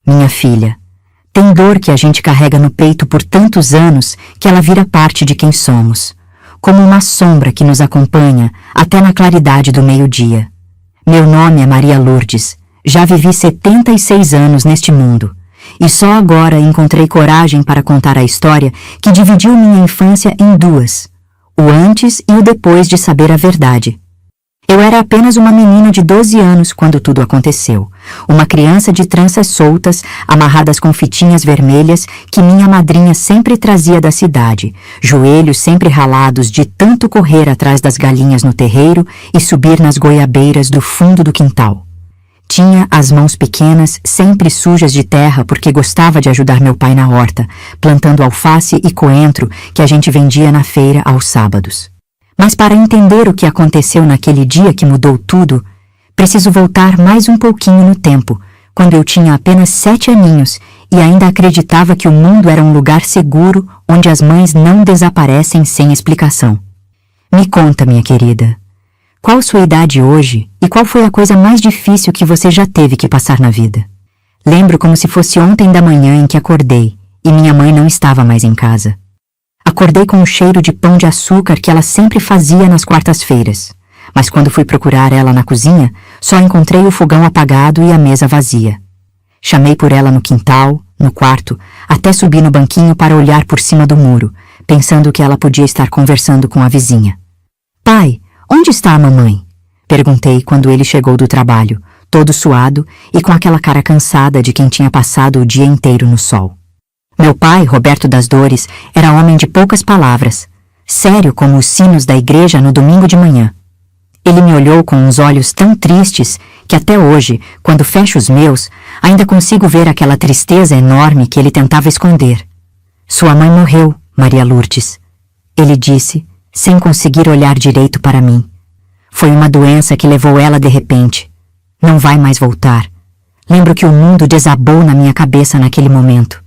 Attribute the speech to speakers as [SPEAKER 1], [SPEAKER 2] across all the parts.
[SPEAKER 1] Minha filha, tem dor que a gente carrega no peito por tantos anos que ela vira parte de quem somos, como uma sombra que nos acompanha até na claridade do meio-dia. Meu nome é Maria Lourdes. Já vivi 76 anos neste mundo, e só agora encontrei coragem para contar a história que dividiu minha infância em duas, o antes e o depois de saber a verdade. Eu era apenas uma menina de 12 anos quando tudo aconteceu, uma criança de tranças soltas, amarradas com fitinhas vermelhas que minha madrinha sempre trazia da cidade, joelhos sempre ralados de tanto correr atrás das galinhas no terreiro e subir nas goiabeiras do fundo do quintal. Tinha as mãos pequenas, sempre sujas de terra porque gostava de ajudar meu pai na horta, plantando alface e coentro que a gente vendia na feira aos sábados. Mas para entender o que aconteceu naquele dia que mudou tudo, preciso voltar mais um pouquinho no tempo, quando eu tinha apenas 7 aninhos e ainda acreditava que o mundo era um lugar seguro onde as mães não desaparecem sem explicação. Me conta, minha querida, qual sua idade hoje e qual foi a coisa mais difícil que você já teve que passar na vida? Lembro como se fosse ontem da manhã em que acordei e minha mãe não estava mais em casa. Acordei com o cheiro de pão de açúcar que ela sempre fazia nas quartas-feiras, mas quando fui procurar ela na cozinha, só encontrei o fogão apagado e a mesa vazia. Chamei por ela no quintal, no quarto, até subi no banquinho para olhar por cima do muro, pensando que ela podia estar conversando com a vizinha. Pai, onde está a mamãe? Perguntei quando ele chegou do trabalho, todo suado e com aquela cara cansada de quem tinha passado o dia inteiro no sol. Meu pai, Roberto das Dores, era homem de poucas palavras, sério como os sinos da igreja no domingo de manhã. Ele me olhou com uns olhos tão tristes que até hoje, quando fecho os meus, ainda consigo ver aquela tristeza enorme que ele tentava esconder. Sua mãe morreu, Maria Lourdes, ele disse, sem conseguir olhar direito para mim. Foi uma doença que levou ela de repente. Não vai mais voltar. Lembro que o mundo desabou na minha cabeça naquele momento.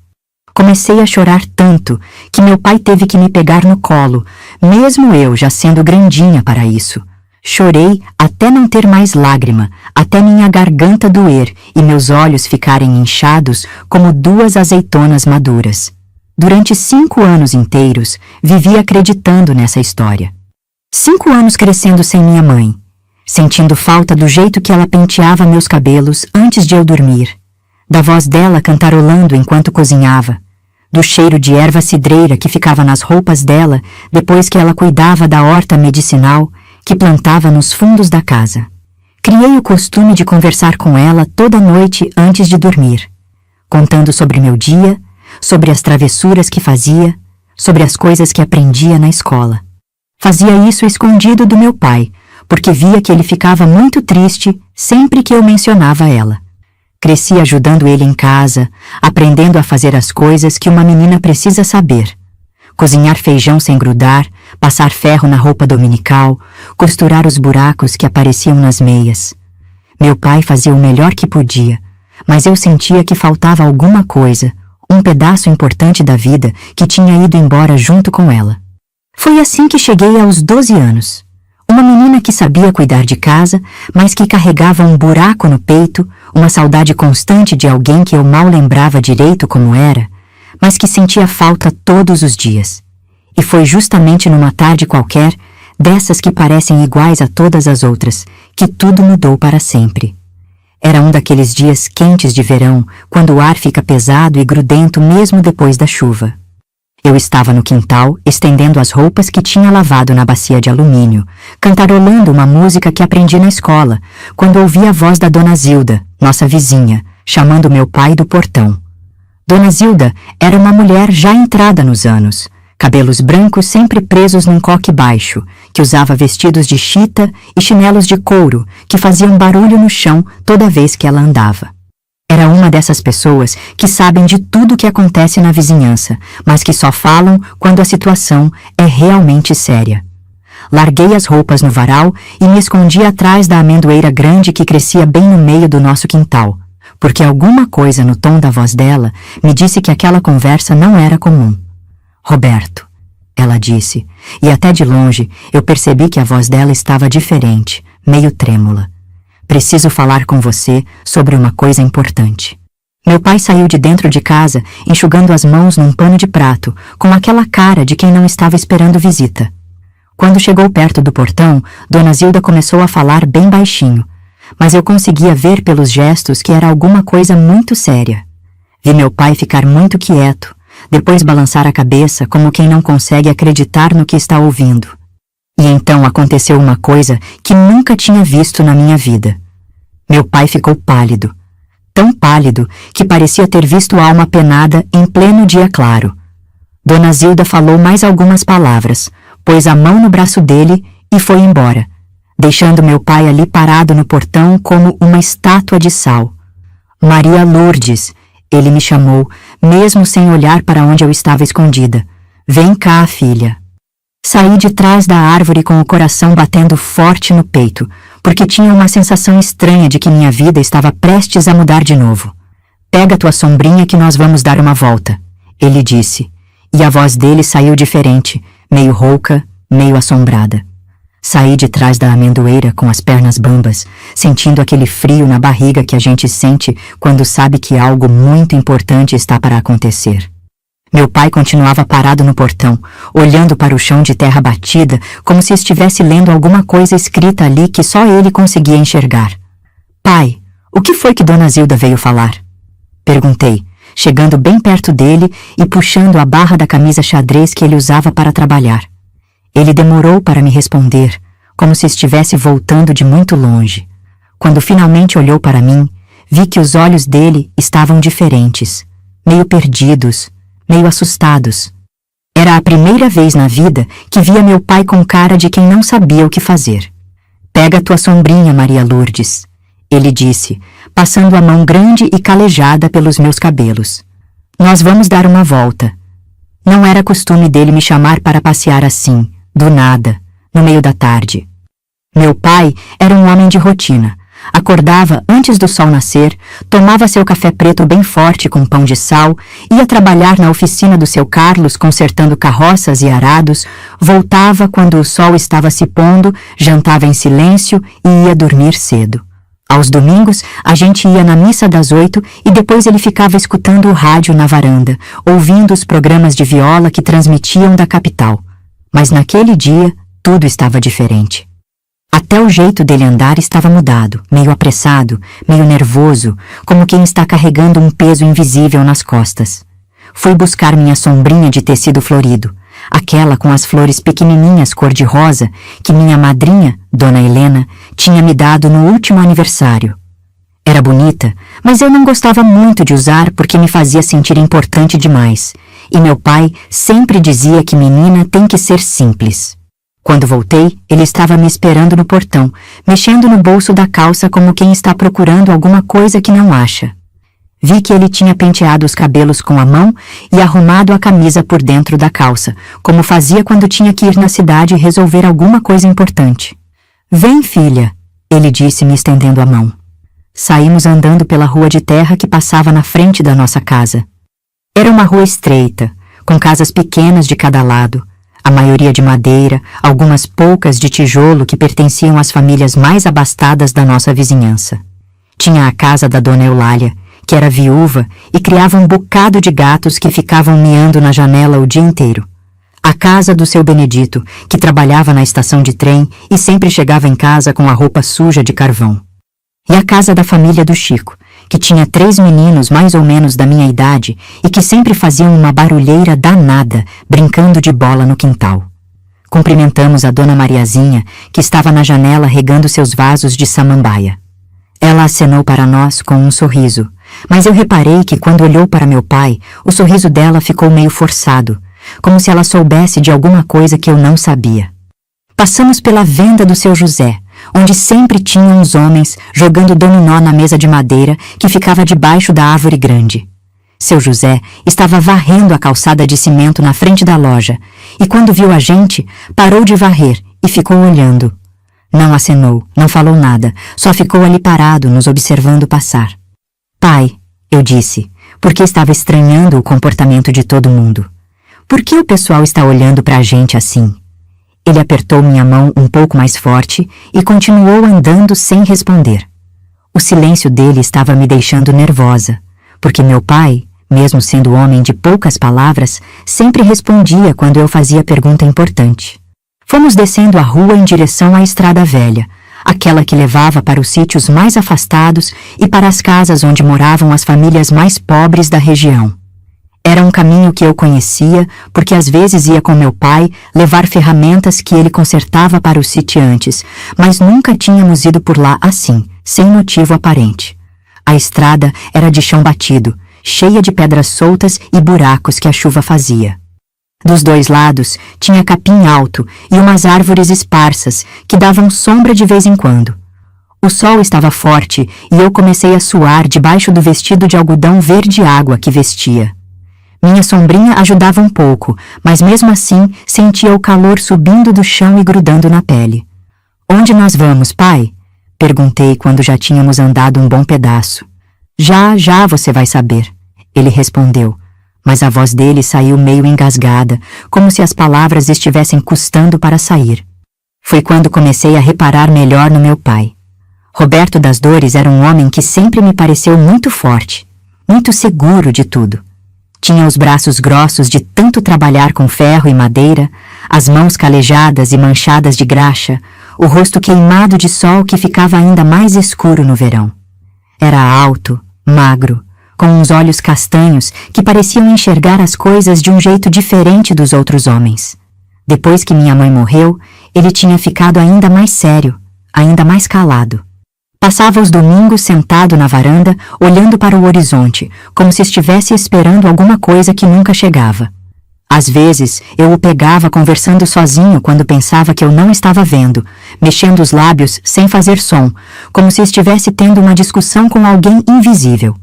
[SPEAKER 1] Comecei a chorar tanto que meu pai teve que me pegar no colo, mesmo eu já sendo grandinha para isso. Chorei até não ter mais lágrima, até minha garganta doer e meus olhos ficarem inchados como 2 azeitonas maduras. Durante 5 anos inteiros, vivi acreditando nessa história. 5 anos crescendo sem minha mãe, sentindo falta do jeito que ela penteava meus cabelos antes de eu dormir, da voz dela cantarolando enquanto cozinhava, do cheiro de erva cidreira que ficava nas roupas dela depois que ela cuidava da horta medicinal que plantava nos fundos da casa. Criei o costume de conversar com ela toda noite antes de dormir, contando sobre meu dia, sobre as travessuras que fazia, sobre as coisas que aprendia na escola. Fazia isso escondido do meu pai, porque via que ele ficava muito triste sempre que eu mencionava ela. Cresci ajudando ele em casa, aprendendo a fazer as coisas que uma menina precisa saber. Cozinhar feijão sem grudar, passar ferro na roupa dominical, costurar os buracos que apareciam nas meias. Meu pai fazia o melhor que podia, mas eu sentia que faltava alguma coisa, um pedaço importante da vida que tinha ido embora junto com ela. Foi assim que cheguei aos 12 anos. Uma menina que sabia cuidar de casa, mas que carregava um buraco no peito, uma saudade constante de alguém que eu mal lembrava direito como era, mas que sentia falta todos os dias. E foi justamente numa tarde qualquer, dessas que parecem iguais a todas as outras, que tudo mudou para sempre. Era um daqueles dias quentes de verão, quando o ar fica pesado e grudento mesmo depois da chuva. Eu estava no quintal, estendendo as roupas que tinha lavado na bacia de alumínio, cantarolando uma música que aprendi na escola, quando ouvi a voz da Dona Zilda, nossa vizinha, chamando meu pai do portão. Dona Zilda era uma mulher já entrada nos anos, cabelos brancos sempre presos num coque baixo, que usava vestidos de chita e chinelos de couro que faziam barulho no chão toda vez que ela andava. Era uma dessas pessoas que sabem de tudo o que acontece na vizinhança, mas que só falam quando a situação é realmente séria. Larguei as roupas no varal e me escondi atrás da amendoeira grande que crescia bem no meio do nosso quintal, porque alguma coisa no tom da voz dela me disse que aquela conversa não era comum. Roberto, ela disse, e até de longe eu percebi que a voz dela estava diferente, meio trêmula. Preciso falar com você sobre uma coisa importante. Meu pai saiu de dentro de casa, enxugando as mãos num pano de prato, com aquela cara de quem não estava esperando visita. Quando chegou perto do portão, Dona Zilda começou a falar bem baixinho, mas eu conseguia ver pelos gestos que era alguma coisa muito séria. Vi meu pai ficar muito quieto, depois balançar a cabeça como quem não consegue acreditar no que está ouvindo. E então aconteceu uma coisa que nunca tinha visto na minha vida. Meu pai ficou pálido. Tão pálido que parecia ter visto alma penada em pleno dia claro. Dona Zilda falou mais algumas palavras, pôs a mão no braço dele e foi embora, deixando meu pai ali parado no portão como uma estátua de sal. Maria Lourdes, ele me chamou, mesmo sem olhar para onde eu estava escondida. Vem cá, filha. Saí de trás da árvore com o coração batendo forte no peito, porque tinha uma sensação estranha de que minha vida estava prestes a mudar de novo. Pega tua sombrinha que nós vamos dar uma volta, ele disse, e a voz dele saiu diferente, meio rouca, meio assombrada. Saí de trás da amendoeira com as pernas bambas, sentindo aquele frio na barriga que a gente sente quando sabe que algo muito importante está para acontecer. Meu pai continuava parado no portão, olhando para o chão de terra batida, como se estivesse lendo alguma coisa escrita ali que só ele conseguia enxergar. Pai, o que foi que Dona Zilda veio falar? Perguntei, chegando bem perto dele e puxando a barra da camisa xadrez que ele usava para trabalhar. Ele demorou para me responder, como se estivesse voltando de muito longe. Quando finalmente olhou para mim, vi que os olhos dele estavam diferentes, meio perdidos, meio assustados. Era a primeira vez na vida que via meu pai com cara de quem não sabia o que fazer. Pega tua sombrinha, Maria Lourdes, ele disse, passando a mão grande e calejada pelos meus cabelos. Nós vamos dar uma volta. Não era costume dele me chamar para passear assim, do nada, no meio da tarde. Meu pai era um homem de rotina. Acordava antes do sol nascer, tomava seu café preto bem forte com pão de sal, ia trabalhar na oficina do seu Carlos consertando carroças e arados, voltava quando o sol estava se pondo, jantava em silêncio e ia dormir cedo. Aos domingos, a gente ia na missa das 8 e depois ele ficava escutando o rádio na varanda, ouvindo os programas de viola que transmitiam da capital. Mas naquele dia, tudo estava diferente. Até o jeito dele andar estava mudado, meio apressado, meio nervoso, como quem está carregando um peso invisível nas costas. Fui buscar minha sombrinha de tecido florido, aquela com as flores pequenininhas cor-de-rosa que minha madrinha, Dona Helena, tinha me dado no último aniversário. Era bonita, mas eu não gostava muito de usar porque me fazia sentir importante demais, e meu pai sempre dizia que menina tem que ser simples. Quando voltei, ele estava me esperando no portão, mexendo no bolso da calça como quem está procurando alguma coisa que não acha. Vi que ele tinha penteado os cabelos com a mão e arrumado a camisa por dentro da calça, como fazia quando tinha que ir na cidade e resolver alguma coisa importante. Vem, filha, ele disse me estendendo a mão. Saímos andando pela rua de terra que passava na frente da nossa casa. Era uma rua estreita, com casas pequenas de cada lado, a maioria de madeira, algumas poucas de tijolo que pertenciam às famílias mais abastadas da nossa vizinhança. Tinha a casa da Dona Eulália, que era viúva e criava um bocado de gatos que ficavam miando na janela o dia inteiro. A casa do seu Benedito, que trabalhava na estação de trem e sempre chegava em casa com a roupa suja de carvão. E a casa da família do Chico, que tinha 3 meninos mais ou menos da minha idade e que sempre faziam uma barulheira danada, brincando de bola no quintal. Cumprimentamos a Dona Mariazinha, que estava na janela regando seus vasos de samambaia. Ela acenou para nós com um sorriso, mas eu reparei que quando olhou para meu pai, o sorriso dela ficou meio forçado, como se ela soubesse de alguma coisa que eu não sabia. Passamos pela venda do seu José, onde sempre tinham uns homens jogando dominó na mesa de madeira que ficava debaixo da árvore grande. Seu José estava varrendo a calçada de cimento na frente da loja e quando viu a gente, parou de varrer e ficou olhando. Não acenou, não falou nada, só ficou ali parado, nos observando passar. Pai, eu disse, porque estava estranhando o comportamento de todo mundo. Por que o pessoal está olhando para a gente assim? Ele apertou minha mão um pouco mais forte e continuou andando sem responder. O silêncio dele estava me deixando nervosa, porque meu pai, mesmo sendo homem de poucas palavras, sempre respondia quando eu fazia pergunta importante. Fomos descendo a rua em direção à estrada velha, aquela que levava para os sítios mais afastados e para as casas onde moravam as famílias mais pobres da região. Era um caminho que eu conhecia, porque às vezes ia com meu pai levar ferramentas que ele consertava para os sitiantes, mas nunca tínhamos ido por lá assim, sem motivo aparente. A estrada era de chão batido, cheia de pedras soltas e buracos que a chuva fazia. Dos dois lados tinha capim alto e umas árvores esparsas que davam sombra de vez em quando. O sol estava forte e eu comecei a suar debaixo do vestido de algodão verde água que vestia. Minha sombrinha ajudava um pouco, mas mesmo assim sentia o calor subindo do chão e grudando na pele. "Onde nós vamos, pai?" perguntei quando já tínhamos andado um bom pedaço. Já você vai saber", ele respondeu, mas a voz dele saiu meio engasgada, como se as palavras estivessem custando para sair. Foi quando comecei a reparar melhor no meu pai. Roberto das Dores era um homem que sempre me pareceu muito forte, muito seguro de tudo. Tinha os braços grossos de tanto trabalhar com ferro e madeira, as mãos calejadas e manchadas de graxa, o rosto queimado de sol que ficava ainda mais escuro no verão. Era alto, magro, com uns olhos castanhos que pareciam enxergar as coisas de um jeito diferente dos outros homens. Depois que minha mãe morreu, ele tinha ficado ainda mais sério, ainda mais calado. Passava os domingos sentado na varanda, olhando para o horizonte, como se estivesse esperando alguma coisa que nunca chegava. Às vezes, eu o pegava conversando sozinho quando pensava que eu não estava vendo, mexendo os lábios sem fazer som, como se estivesse tendo uma discussão com alguém invisível.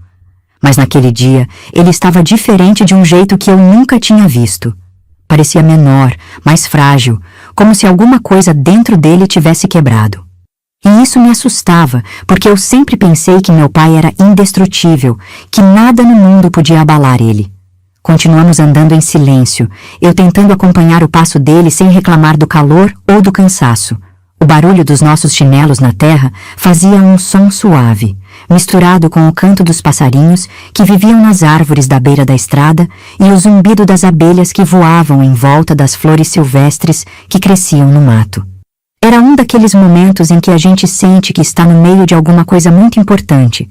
[SPEAKER 1] Mas naquele dia, ele estava diferente de um jeito que eu nunca tinha visto. Parecia menor, mais frágil, como se alguma coisa dentro dele tivesse quebrado. E isso me assustava, porque eu sempre pensei que meu pai era indestrutível, que nada no mundo podia abalar ele. Continuamos andando em silêncio, eu tentando acompanhar o passo dele sem reclamar do calor ou do cansaço. O barulho dos nossos chinelos na terra fazia um som suave, misturado com o canto dos passarinhos que viviam nas árvores da beira da estrada e o zumbido das abelhas que voavam em volta das flores silvestres que cresciam no mato. Era um daqueles momentos em que a gente sente que está no meio de alguma coisa muito importante,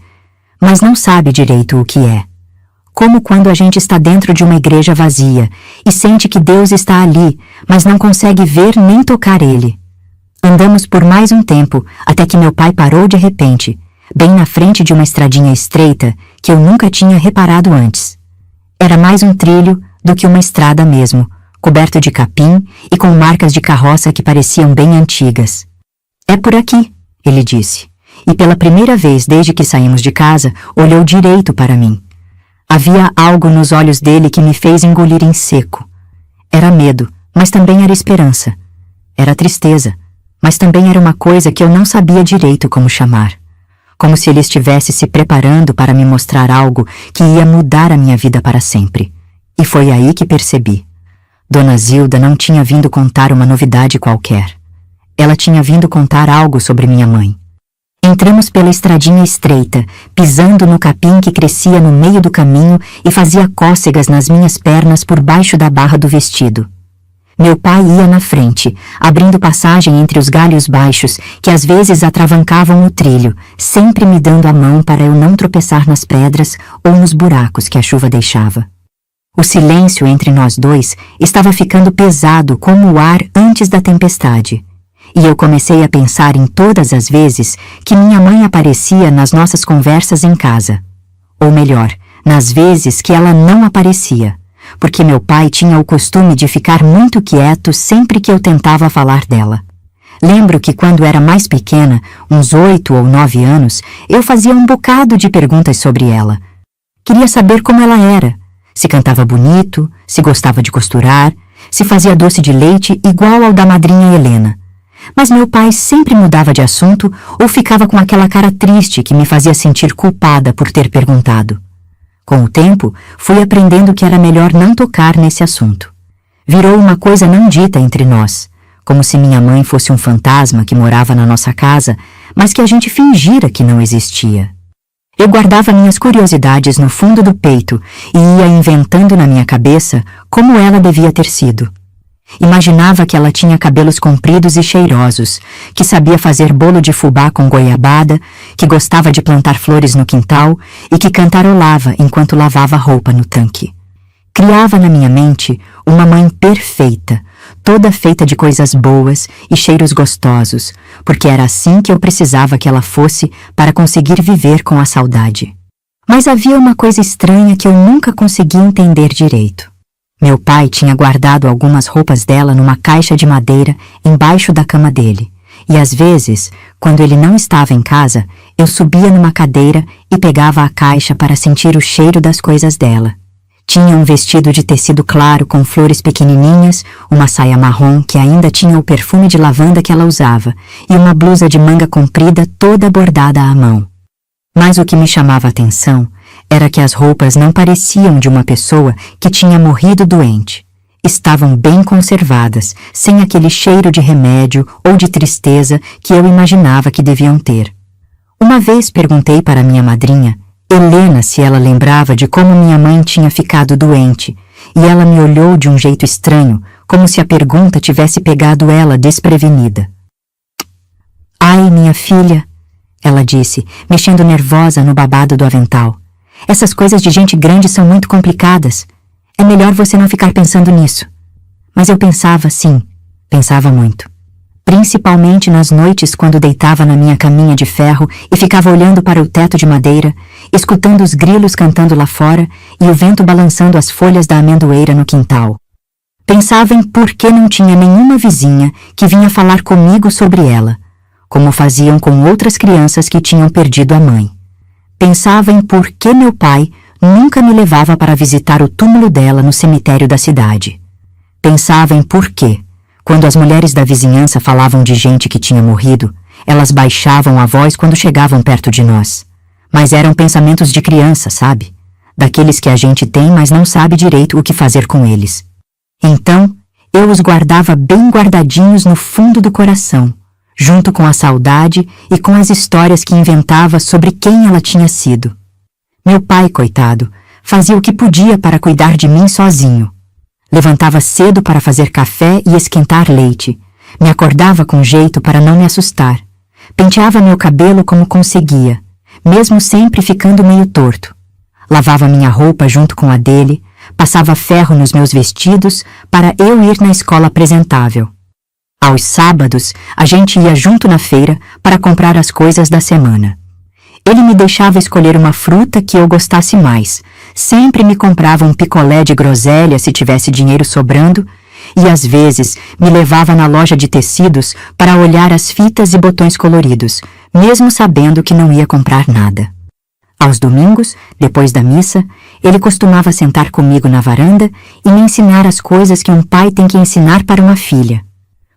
[SPEAKER 1] mas não sabe direito o que é. Como quando a gente está dentro de uma igreja vazia e sente que Deus está ali, mas não consegue ver nem tocar ele. Andamos por mais um tempo, até que meu pai parou de repente, bem na frente de uma estradinha estreita que eu nunca tinha reparado antes. Era mais um trilho do que uma estrada mesmo, coberto de capim e com marcas de carroça que pareciam bem antigas. "É por aqui", ele disse, e pela primeira vez desde que saímos de casa, olhou direito para mim. Havia algo nos olhos dele que me fez engolir em seco. Era medo, mas também era esperança. Era tristeza, mas também era uma coisa que eu não sabia direito como chamar. Como se ele estivesse se preparando para me mostrar algo que ia mudar a minha vida para sempre. E foi aí que percebi. Dona Zilda não tinha vindo contar uma novidade qualquer. Ela tinha vindo contar algo sobre minha mãe. Entramos pela estradinha estreita, pisando no capim que crescia no meio do caminho e fazia cócegas nas minhas pernas por baixo da barra do vestido. Meu pai ia na frente, abrindo passagem entre os galhos baixos que às vezes atravancavam o trilho, sempre me dando a mão para eu não tropeçar nas pedras ou nos buracos que a chuva deixava. O silêncio entre nós dois estava ficando pesado como o ar antes da tempestade, e eu comecei a pensar em todas as vezes que minha mãe aparecia nas nossas conversas em casa. Ou melhor, nas vezes que ela não aparecia, porque meu pai tinha o costume de ficar muito quieto sempre que eu tentava falar dela. Lembro que quando era mais pequena, uns 8 ou 9 anos, eu fazia um bocado de perguntas sobre ela. Queria saber como ela era, se cantava bonito, se gostava de costurar, se fazia doce de leite igual ao da madrinha Helena. Mas meu pai sempre mudava de assunto ou ficava com aquela cara triste que me fazia sentir culpada por ter perguntado. Com o tempo, fui aprendendo que era melhor não tocar nesse assunto. Virou uma coisa não dita entre nós, como se minha mãe fosse um fantasma que morava na nossa casa, mas que a gente fingira que não existia. Eu guardava minhas curiosidades no fundo do peito e ia inventando na minha cabeça como ela devia ter sido. Imaginava que ela tinha cabelos compridos e cheirosos, que sabia fazer bolo de fubá com goiabada, que gostava de plantar flores no quintal e que cantarolava enquanto lavava roupa no tanque. Criava na minha mente uma mãe perfeita, toda feita de coisas boas e cheiros gostosos, porque era assim que eu precisava que ela fosse para conseguir viver com a saudade. Mas havia uma coisa estranha que eu nunca conseguia entender direito. Meu pai tinha guardado algumas roupas dela numa caixa de madeira embaixo da cama dele, e às vezes, quando ele não estava em casa, eu subia numa cadeira e pegava a caixa para sentir o cheiro das coisas dela. Tinha um vestido de tecido claro com flores pequenininhas, uma saia marrom que ainda tinha o perfume de lavanda que ela usava e uma blusa de manga comprida toda bordada à mão. Mas o que me chamava a atenção era que as roupas não pareciam de uma pessoa que tinha morrido doente. Estavam bem conservadas, sem aquele cheiro de remédio ou de tristeza que eu imaginava que deviam ter. Uma vez perguntei para minha madrinha, Helena, se ela lembrava de como minha mãe tinha ficado doente, e ela me olhou de um jeito estranho, como se a pergunta tivesse pegado ela desprevenida. "Ai, minha filha", ela disse, mexendo nervosa no babado do avental. "Essas coisas de gente grande são muito complicadas. É melhor você não ficar pensando nisso." Mas eu pensava, sim, pensava muito. Principalmente nas noites quando deitava na minha caminha de ferro e ficava olhando para o teto de madeira, escutando os grilos cantando lá fora e o vento balançando as folhas da amendoeira no quintal. Pensava em por que não tinha nenhuma vizinha que vinha falar comigo sobre ela, como faziam com outras crianças que tinham perdido a mãe. Pensava em por que meu pai nunca me levava para visitar o túmulo dela no cemitério da cidade. Pensava em por que, quando as mulheres da vizinhança falavam de gente que tinha morrido, elas baixavam a voz quando chegavam perto de nós. Mas eram pensamentos de criança, sabe? Daqueles que a gente tem, mas não sabe direito o que fazer com eles. Então, eu os guardava bem guardadinhos no fundo do coração, junto com a saudade e com as histórias que inventava sobre quem ela tinha sido. Meu pai, coitado, fazia o que podia para cuidar de mim sozinho. Levantava cedo para fazer café e esquentar leite. Me acordava com jeito para não me assustar. Penteava meu cabelo como conseguia, mesmo sempre ficando meio torto. Lavava minha roupa junto com a dele, passava ferro nos meus vestidos para eu ir na escola apresentável. Aos sábados, a gente ia junto na feira para comprar as coisas da semana. Ele me deixava escolher uma fruta que eu gostasse mais. Sempre me comprava um picolé de groselha se tivesse dinheiro sobrando e às vezes me levava na loja de tecidos para olhar as fitas e botões coloridos, mesmo sabendo que não ia comprar nada. Aos domingos, depois da missa, ele costumava sentar comigo na varanda e me ensinar as coisas que um pai tem que ensinar para uma filha.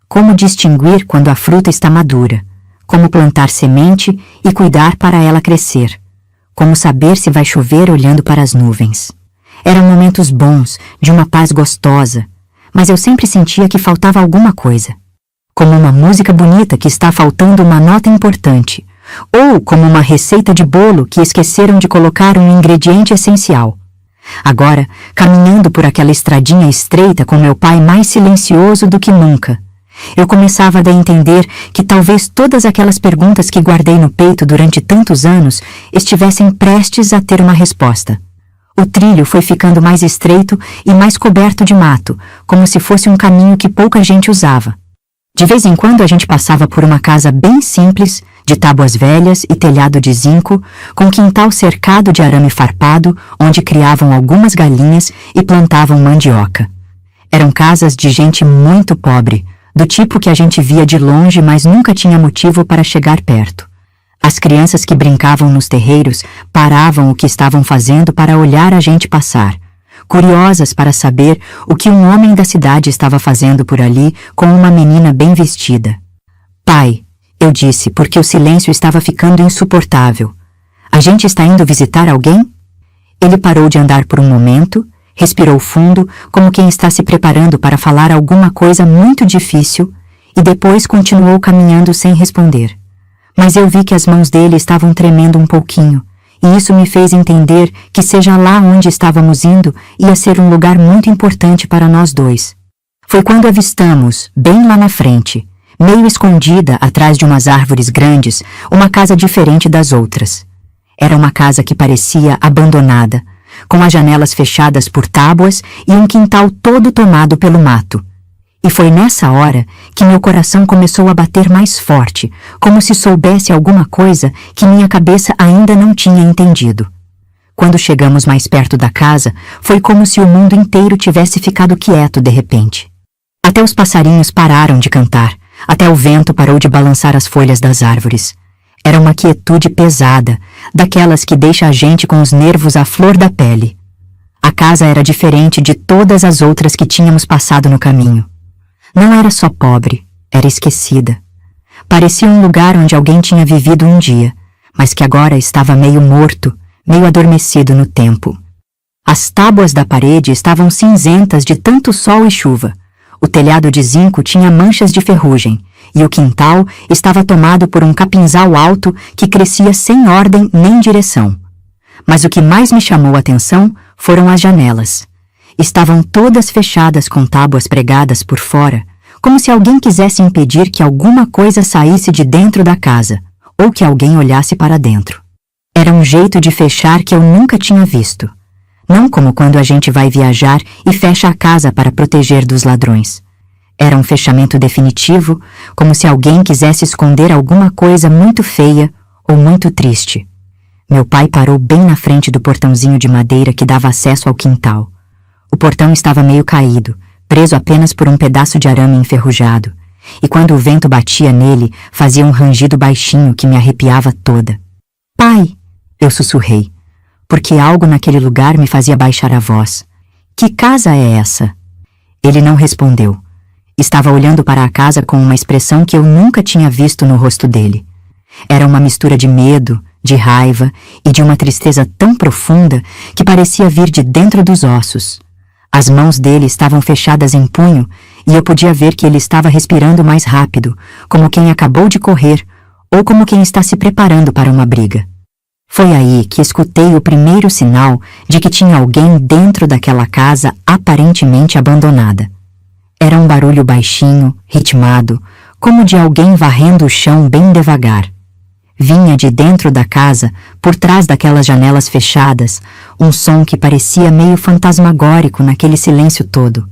[SPEAKER 1] Como distinguir quando a fruta está madura, como plantar semente e cuidar para ela crescer, como saber se vai chover olhando para as nuvens. Eram momentos bons, de uma paz gostosa, mas eu sempre sentia que faltava alguma coisa. Como uma música bonita que está faltando uma nota importante, ou como uma receita de bolo que esqueceram de colocar um ingrediente essencial. Agora, caminhando por aquela estradinha estreita com meu pai mais silencioso do que nunca, eu começava a entender que talvez todas aquelas perguntas que guardei no peito durante tantos anos estivessem prestes a ter uma resposta. O trilho foi ficando mais estreito e mais coberto de mato, como se fosse um caminho que pouca gente usava. De vez em quando a gente passava por uma casa bem simples, de tábuas velhas e telhado de zinco, com quintal cercado de arame farpado, onde criavam algumas galinhas e plantavam mandioca. Eram casas de gente muito pobre, do tipo que a gente via de longe, mas nunca tinha motivo para chegar perto. As crianças que brincavam nos terreiros paravam o que estavam fazendo para olhar a gente passar, curiosas para saber o que um homem da cidade estava fazendo por ali com uma menina bem vestida. "Pai", eu disse, porque o silêncio estava ficando insuportável. "A gente está indo visitar alguém?" Ele parou de andar por um momento, respirou fundo, como quem está se preparando para falar alguma coisa muito difícil, e depois continuou caminhando sem responder. Mas eu vi que as mãos dele estavam tremendo um pouquinho, e isso me fez entender que seja lá onde estávamos indo ia ser um lugar muito importante para nós dois. Foi quando avistamos, bem lá na frente, meio escondida atrás de umas árvores grandes, uma casa diferente das outras. Era uma casa que parecia abandonada, com as janelas fechadas por tábuas e um quintal todo tomado pelo mato. E foi nessa hora que meu coração começou a bater mais forte, como se soubesse alguma coisa que minha cabeça ainda não tinha entendido. Quando chegamos mais perto da casa, foi como se o mundo inteiro tivesse ficado quieto de repente. Até os passarinhos pararam de cantar, até o vento parou de balançar as folhas das árvores. Era uma quietude pesada, daquelas que deixa a gente com os nervos à flor da pele. A casa era diferente de todas as outras que tínhamos passado no caminho. Não era só pobre, era esquecida. Parecia um lugar onde alguém tinha vivido um dia, mas que agora estava meio morto, meio adormecido no tempo. As tábuas da parede estavam cinzentas de tanto sol e chuva. O telhado de zinco tinha manchas de ferrugem, e o quintal estava tomado por um capinzal alto que crescia sem ordem nem direção. Mas o que mais me chamou a atenção foram as janelas. Estavam todas fechadas com tábuas pregadas por fora, como se alguém quisesse impedir que alguma coisa saísse de dentro da casa, ou que alguém olhasse para dentro. Era um jeito de fechar que eu nunca tinha visto. Não como quando a gente vai viajar e fecha a casa para proteger dos ladrões. Era um fechamento definitivo, como se alguém quisesse esconder alguma coisa muito feia ou muito triste. Meu pai parou bem na frente do portãozinho de madeira que dava acesso ao quintal. O portão estava meio caído, preso apenas por um pedaço de arame enferrujado, e quando o vento batia nele, fazia um rangido baixinho que me arrepiava toda. "Pai!" eu sussurrei, porque algo naquele lugar me fazia baixar a voz. "Que casa é essa?" Ele não respondeu. Estava olhando para a casa com uma expressão que eu nunca tinha visto no rosto dele. Era uma mistura de medo, de raiva e de uma tristeza tão profunda que parecia vir de dentro dos ossos. As mãos dele estavam fechadas em punho e eu podia ver que ele estava respirando mais rápido, como quem acabou de correr ou como quem está se preparando para uma briga. Foi aí que escutei o primeiro sinal de que tinha alguém dentro daquela casa aparentemente abandonada. Era um barulho baixinho, ritmado, como de alguém varrendo o chão bem devagar. Vinha de dentro da casa, por trás daquelas janelas fechadas, um som que parecia meio fantasmagórico naquele silêncio todo.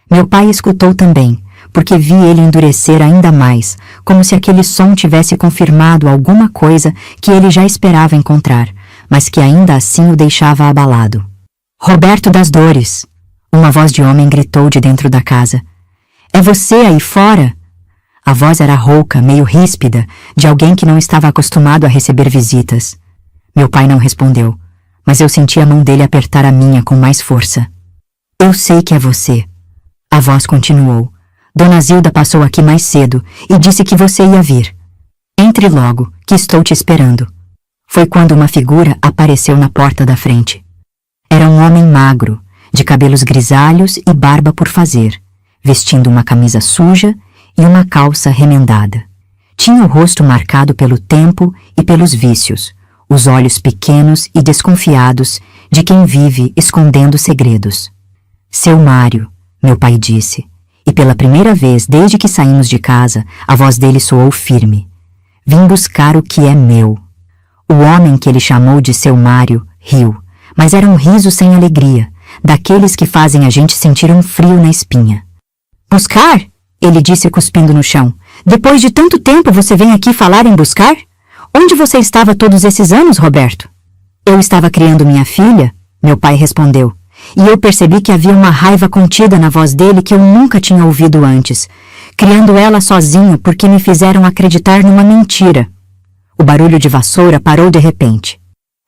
[SPEAKER 1] Meu pai escutou também, porque vi ele endurecer ainda mais, como se aquele som tivesse confirmado alguma coisa que ele já esperava encontrar, mas que ainda assim o deixava abalado. "Roberto das Dores!" Uma voz de homem gritou de dentro da casa. "É você aí fora?" A voz era rouca, meio ríspida, de alguém que não estava acostumado a receber visitas. Meu pai não respondeu, mas eu senti a mão dele apertar a minha com mais força. "Eu sei que é você." A voz continuou. "Dona Zilda passou aqui mais cedo e disse que você ia vir. Entre logo, que estou te esperando." Foi quando uma figura apareceu na porta da frente. Era um homem magro, de cabelos grisalhos e barba por fazer, vestindo uma camisa suja e uma calça remendada. Tinha o rosto marcado pelo tempo e pelos vícios, os olhos pequenos e desconfiados de quem vive escondendo segredos. "Seu Mário", meu pai disse, e pela primeira vez desde que saímos de casa, a voz dele soou firme. "Vim buscar o que é meu." O homem que ele chamou de seu Mário riu, mas era um riso sem alegria, daqueles que fazem a gente sentir um frio na espinha. "Buscar?" ele disse cuspindo no chão. "Depois de tanto tempo você vem aqui falar em buscar? Onde você estava todos esses anos, Roberto?" "Eu estava criando minha filha", meu pai respondeu, e eu percebi que havia uma raiva contida na voz dele que eu nunca tinha ouvido antes, criando ela sozinho porque me fizeram acreditar numa mentira. O barulho de vassoura parou de repente.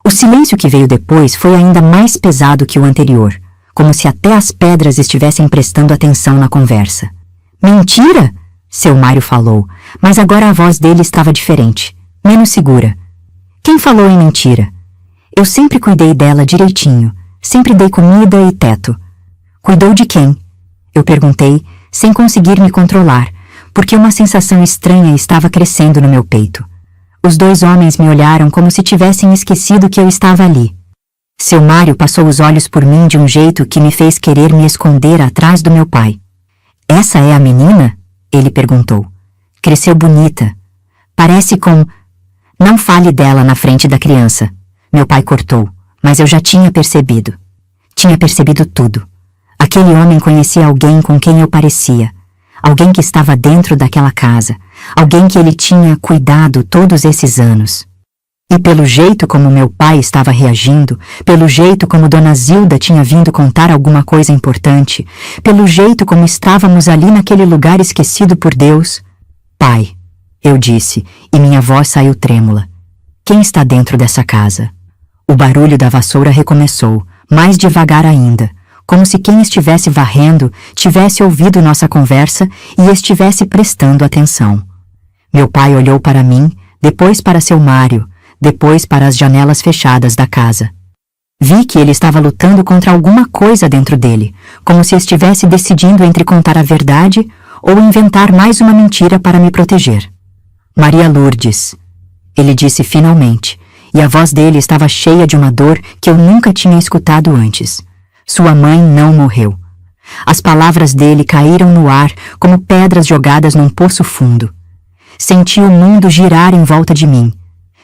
[SPEAKER 1] O silêncio que veio depois foi ainda mais pesado que o anterior, como se até as pedras estivessem prestando atenção na conversa. "Mentira?" seu Mário falou, mas agora a voz dele estava diferente, menos segura. "Quem falou em mentira? Eu sempre cuidei dela direitinho, sempre dei comida e teto." "Cuidou de quem?" eu perguntei, sem conseguir me controlar, porque uma sensação estranha estava crescendo no meu peito. Os dois homens me olharam como se tivessem esquecido que eu estava ali. Seu Mário passou os olhos por mim de um jeito que me fez querer me esconder atrás do meu pai. Essa é a menina? Ele perguntou. Cresceu bonita. Parece com... Não fale dela na frente da criança. Meu pai cortou, mas eu já tinha percebido. Tinha percebido tudo. Aquele homem conhecia alguém com quem eu parecia. Alguém que estava dentro daquela casa. Alguém que ele tinha cuidado todos esses anos. E pelo jeito como meu pai estava reagindo, pelo jeito como Dona Zilda tinha vindo contar alguma coisa importante, pelo jeito como estávamos ali naquele lugar esquecido por Deus... Pai, eu disse, e minha voz saiu trêmula. Quem está dentro dessa casa? O barulho da vassoura recomeçou, mais devagar ainda, como se quem estivesse varrendo tivesse ouvido nossa conversa e estivesse prestando atenção. Meu pai olhou para mim, depois para seu Mário, depois para as janelas fechadas da casa. Vi que ele estava lutando contra alguma coisa dentro dele, como se estivesse decidindo entre contar a verdade ou inventar mais uma mentira para me proteger. Maria Lourdes, ele disse finalmente, e a voz dele estava cheia de uma dor que eu nunca tinha escutado antes. Sua mãe não morreu. As palavras dele caíram no ar como pedras jogadas num poço fundo. Senti o mundo girar em volta de mim.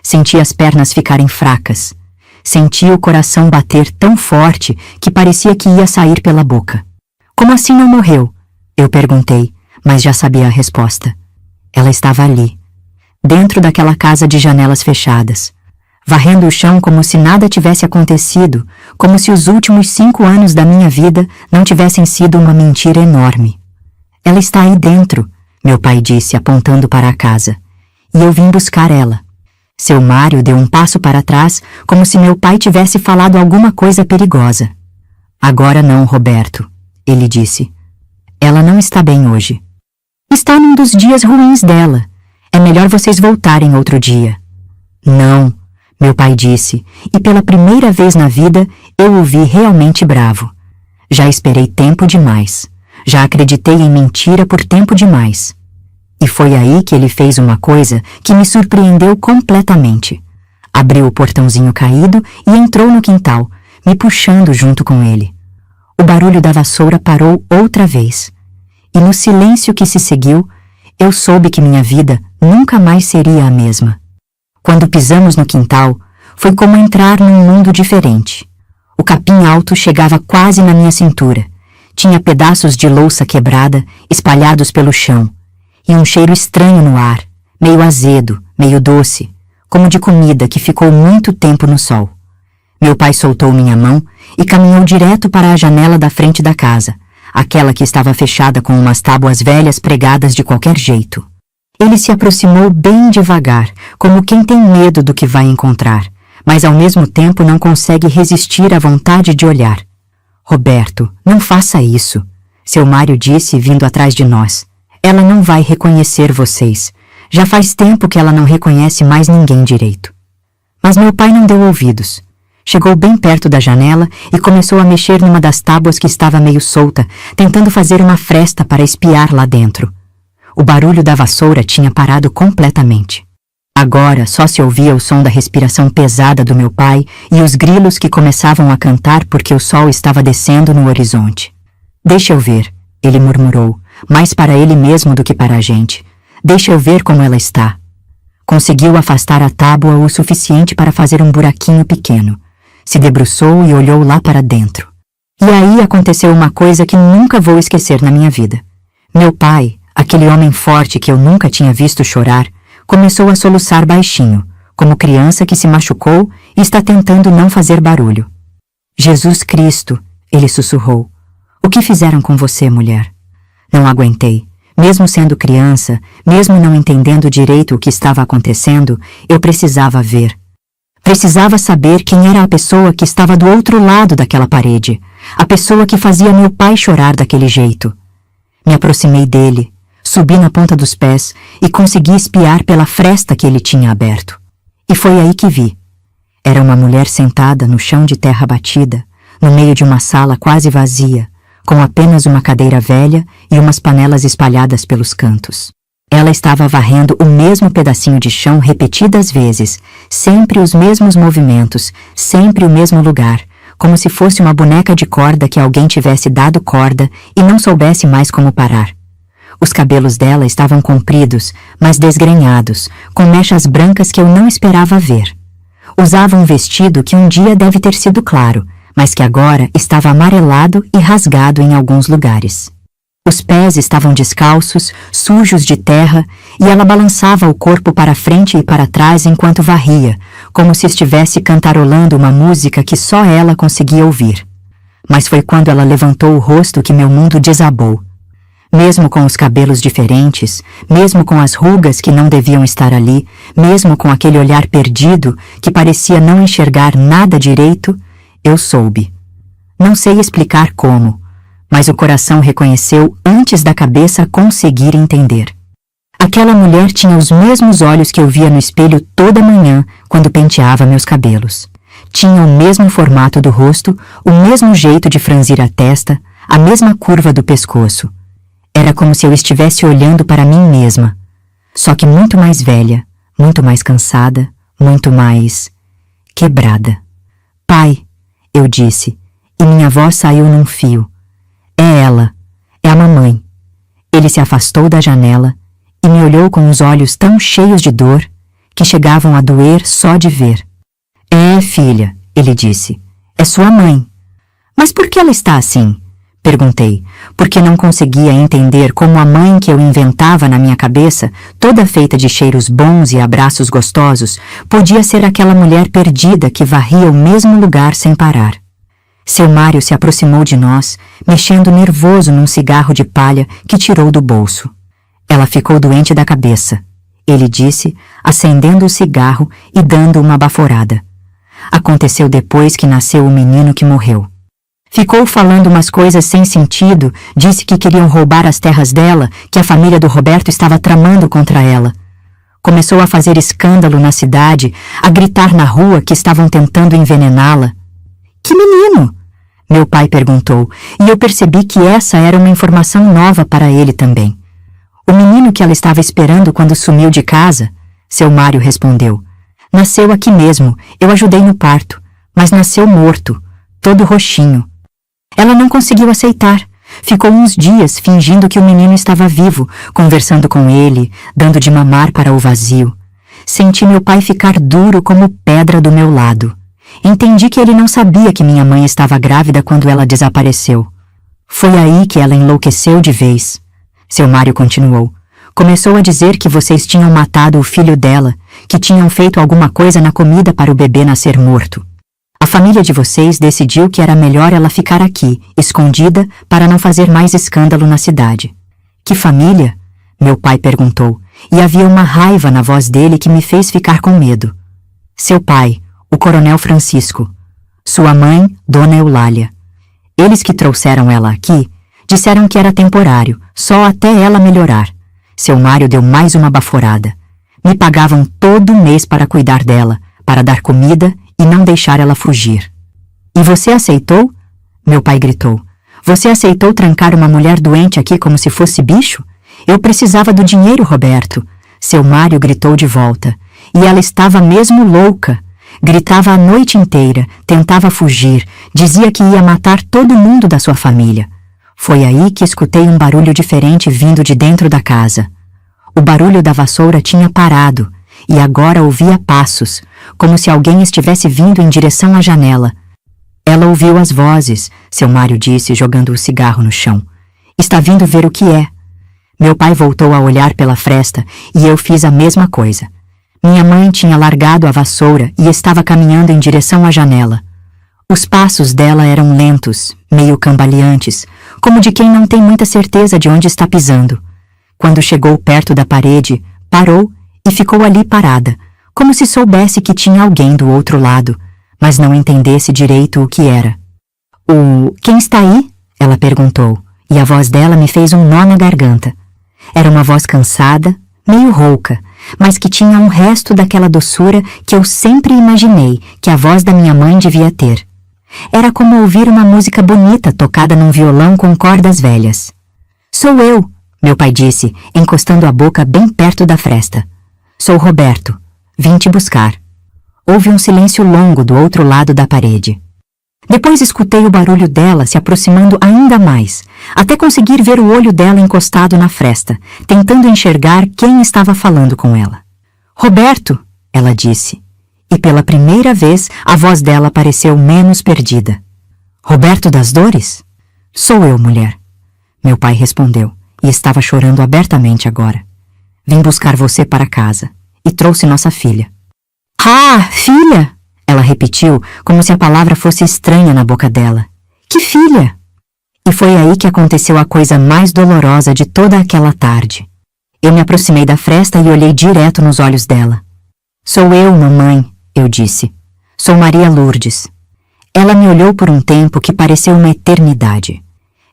[SPEAKER 1] Senti as pernas ficarem fracas. Senti o coração bater tão forte que parecia que ia sair pela boca. Como assim não morreu? Eu perguntei, mas já sabia a resposta. Ela estava ali, dentro daquela casa de janelas fechadas, varrendo o chão como se nada tivesse acontecido, como se os últimos 5 anos da minha vida não tivessem sido uma mentira enorme. Ela está aí dentro, meu pai disse, apontando para a casa, e eu vim buscar ela. Seu Mário deu um passo para trás, como se meu pai tivesse falado alguma coisa perigosa. Agora não, Roberto, ele disse. Ela não está bem hoje. Está num dos dias ruins dela. É melhor vocês voltarem outro dia. Não, meu pai disse, e pela primeira vez na vida eu o vi realmente bravo. Já esperei tempo demais. Já acreditei em mentira por tempo demais. E foi aí que ele fez uma coisa que me surpreendeu completamente. Abriu o portãozinho caído e entrou no quintal, me puxando junto com ele. O barulho da vassoura parou outra vez. E no silêncio que se seguiu, eu soube que minha vida nunca mais seria a mesma. Quando pisamos no quintal, foi como entrar num mundo diferente. O capim alto chegava quase na minha cintura. Tinha pedaços de louça quebrada espalhados pelo chão. E um cheiro estranho no ar, meio azedo, meio doce, como de comida que ficou muito tempo no sol. Meu pai soltou minha mão e caminhou direto para a janela da frente da casa, aquela que estava fechada com umas tábuas velhas pregadas de qualquer jeito. Ele se aproximou bem devagar, como quem tem medo do que vai encontrar, mas ao mesmo tempo não consegue resistir à vontade de olhar. Roberto, não faça isso, seu Mário disse vindo atrás de nós. Ela não vai reconhecer vocês. Já faz tempo que ela não reconhece mais ninguém direito. Mas meu pai não deu ouvidos. Chegou bem perto da janela e começou a mexer numa das tábuas que estava meio solta, tentando fazer uma fresta para espiar lá dentro. O barulho da vassoura tinha parado completamente. Agora só se ouvia o som da respiração pesada do meu pai e os grilos que começavam a cantar porque o sol estava descendo no horizonte. Deixa eu ver, ele murmurou, mais para ele mesmo do que para a gente. Deixa eu ver como ela está. Conseguiu afastar a tábua o suficiente para fazer um buraquinho pequeno. Se debruçou e olhou lá para dentro. E aí aconteceu uma coisa que nunca vou esquecer na minha vida. Meu pai, aquele homem forte que eu nunca tinha visto chorar, começou a soluçar baixinho, como criança que se machucou e está tentando não fazer barulho. Jesus Cristo, ele sussurrou. O que fizeram com você, mulher? Não aguentei. Mesmo sendo criança, mesmo não entendendo direito o que estava acontecendo, eu precisava ver. Precisava saber quem era a pessoa que estava do outro lado daquela parede, a pessoa que fazia meu pai chorar daquele jeito. Me aproximei dele, subi na ponta dos pés e consegui espiar pela fresta que ele tinha aberto. E foi aí que vi. Era uma mulher sentada no chão de terra batida, no meio de uma sala quase vazia, com apenas uma cadeira velha e umas panelas espalhadas pelos cantos. Ela estava varrendo o mesmo pedacinho de chão repetidas vezes, sempre os mesmos movimentos, sempre o mesmo lugar, como se fosse uma boneca de corda que alguém tivesse dado corda e não soubesse mais como parar. Os cabelos dela estavam compridos, mas desgrenhados, com mechas brancas que eu não esperava ver. Usava um vestido que um dia deve ter sido claro, mas que agora estava amarelado e rasgado em alguns lugares. Os pés estavam descalços, sujos de terra, e ela balançava o corpo para frente e para trás enquanto varria, como se estivesse cantarolando uma música que só ela conseguia ouvir. Mas foi quando ela levantou o rosto que meu mundo desabou. Mesmo com os cabelos diferentes, mesmo com as rugas que não deviam estar ali, mesmo com aquele olhar perdido que parecia não enxergar nada direito, eu soube. Não sei explicar como, mas o coração reconheceu antes da cabeça conseguir entender. Aquela mulher tinha os mesmos olhos que eu via no espelho toda manhã quando penteava meus cabelos. Tinha o mesmo formato do rosto, o mesmo jeito de franzir a testa, a mesma curva do pescoço. Era como se eu estivesse olhando para mim mesma, só que muito mais velha, muito mais cansada, muito mais quebrada. Pai, eu disse, e minha voz saiu num fio. É ela, é a mamãe. Ele se afastou da janela e me olhou com os olhos tão cheios de dor que chegavam a doer só de ver. É, filha, ele disse, é sua mãe. Mas por que ela está assim? Perguntei, porque não conseguia entender como a mãe que eu inventava na minha cabeça, toda feita de cheiros bons e abraços gostosos, podia ser aquela mulher perdida que varria o mesmo lugar sem parar. Seu Mário se aproximou de nós, mexendo nervoso num cigarro de palha que tirou do bolso. Ela ficou doente da cabeça, ele disse, acendendo o cigarro e dando uma baforada. Aconteceu depois que nasceu o menino que morreu. Ficou falando umas coisas sem sentido, disse que queriam roubar as terras dela, que a família do Roberto estava tramando contra ela. Começou a fazer escândalo na cidade, a gritar na rua que estavam tentando envenená-la. Que menino? Meu pai perguntou, e eu percebi que essa era uma informação nova para ele também. O menino que ela estava esperando quando sumiu de casa, seu Mário respondeu. Nasceu aqui mesmo, eu ajudei no parto, mas nasceu morto, todo roxinho. Ela não conseguiu aceitar. Ficou uns dias fingindo que o menino estava vivo, conversando com ele, dando de mamar para o vazio. Senti meu pai ficar duro como pedra do meu lado. Entendi que ele não sabia que minha mãe estava grávida quando ela desapareceu. Foi aí que ela enlouqueceu de vez. Seu Mário continuou. Começou a dizer que vocês tinham matado o filho dela, que tinham feito alguma coisa na comida para o bebê nascer morto. A família de vocês decidiu que era melhor ela ficar aqui, escondida, para não fazer mais escândalo na cidade. Que família? Meu pai perguntou, e havia uma raiva na voz dele que me fez ficar com medo. Seu pai, o coronel Francisco. Sua mãe, Dona Eulália. Eles que trouxeram ela aqui, disseram que era temporário, só até ela melhorar. Seu Mário deu mais uma baforada. Me pagavam todo mês para cuidar dela, para dar comida e não deixar ela fugir. E você aceitou? Meu pai gritou. Você aceitou trancar uma mulher doente aqui como se fosse bicho? Eu precisava do dinheiro, Roberto. Seu Mário gritou de volta. E ela estava mesmo louca. Gritava a noite inteira, tentava fugir, dizia que ia matar todo mundo da sua família. Foi aí que escutei um barulho diferente vindo de dentro da casa. O barulho da vassoura tinha parado, e agora ouvia passos, como se alguém estivesse vindo em direção à janela. Ela ouviu as vozes, seu Mário disse, jogando o cigarro no chão. Está vindo ver o que é. Meu pai voltou a olhar pela fresta e eu fiz a mesma coisa. Minha mãe tinha largado a vassoura e estava caminhando em direção à janela. Os passos dela eram lentos, meio cambaleantes, como de quem não tem muita certeza de onde está pisando. Quando chegou perto da parede, parou e ficou ali parada, como se soubesse que tinha alguém do outro lado, mas não entendesse direito o que era. Quem está aí? Ela perguntou, e a voz dela me fez um nó na garganta. Era uma voz cansada, meio rouca, mas que tinha um resto daquela doçura que eu sempre imaginei que a voz da minha mãe devia ter. Era como ouvir uma música bonita tocada num violão com cordas velhas. Sou eu, Meu pai disse, encostando a boca bem perto da fresta. Sou Roberto. Vim te buscar. Houve um silêncio longo do outro lado da parede. Depois escutei o barulho dela se aproximando ainda mais, até conseguir ver o olho dela encostado na fresta, tentando enxergar quem estava falando com ela. Roberto, ela disse, e pela primeira vez a voz dela pareceu menos perdida. Roberto das Dores? Sou eu, mulher. Meu pai respondeu, e estava chorando abertamente agora. Vim buscar você para casa, e trouxe nossa filha. Ah, filha! Ela repetiu, como se a palavra fosse estranha na boca dela. Que filha? E foi aí que aconteceu a coisa mais dolorosa de toda aquela tarde. Eu me aproximei da fresta e olhei direto nos olhos dela. Sou eu, mamãe, eu disse. Sou Maria Lourdes. Ela me olhou por um tempo que pareceu uma eternidade.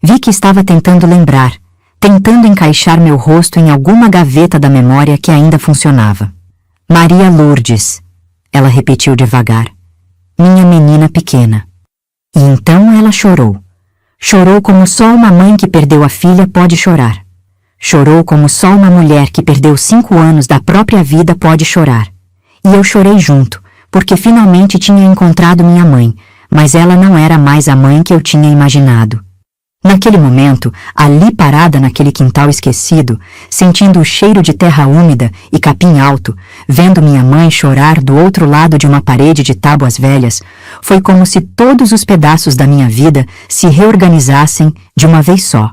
[SPEAKER 1] Vi que estava tentando lembrar, tentando encaixar meu rosto em alguma gaveta da memória que ainda funcionava. Maria Lourdes, ela repetiu devagar. Minha menina pequena. E então ela chorou. Chorou como só uma mãe que perdeu a filha pode chorar. Chorou como só uma mulher que perdeu 5 anos da própria vida pode chorar. E eu chorei junto, porque finalmente tinha encontrado minha mãe, mas ela não era mais a mãe que eu tinha imaginado. Naquele momento, ali parada naquele quintal esquecido, sentindo o cheiro de terra úmida e capim alto, vendo minha mãe chorar do outro lado de uma parede de tábuas velhas, foi como se todos os pedaços da minha vida se reorganizassem de uma vez só.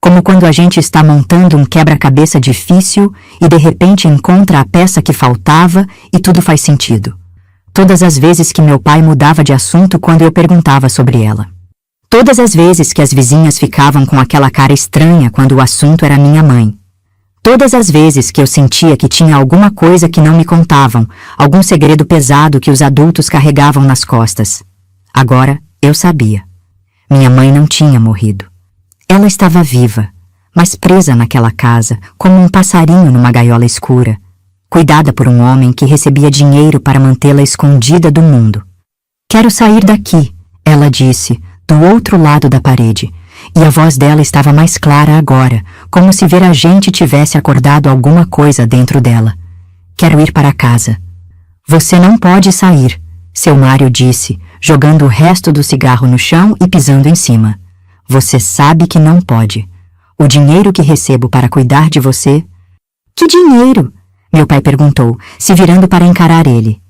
[SPEAKER 1] Como quando a gente está montando um quebra-cabeça difícil e de repente encontra a peça que faltava e tudo faz sentido. Todas as vezes que meu pai mudava de assunto quando eu perguntava sobre ela. Todas as vezes que as vizinhas ficavam com aquela cara estranha quando o assunto era minha mãe. Todas as vezes que eu sentia que tinha alguma coisa que não me contavam, algum segredo pesado que os adultos carregavam nas costas. Agora, eu sabia. Minha mãe não tinha morrido. Ela estava viva, mas presa naquela casa, como um passarinho numa gaiola escura, cuidada por um homem que recebia dinheiro para mantê-la escondida do mundo. Quero sair daqui, ela disse, do outro lado da parede, e a voz dela estava mais clara agora, como se ver a gente tivesse acordado alguma coisa dentro dela. Quero ir para casa. Você não pode sair, seu Mário disse, jogando o resto do cigarro no chão e pisando em cima. Você sabe que não pode. O dinheiro que recebo para cuidar de você... Que dinheiro? Meu pai perguntou, se virando para encarar ele.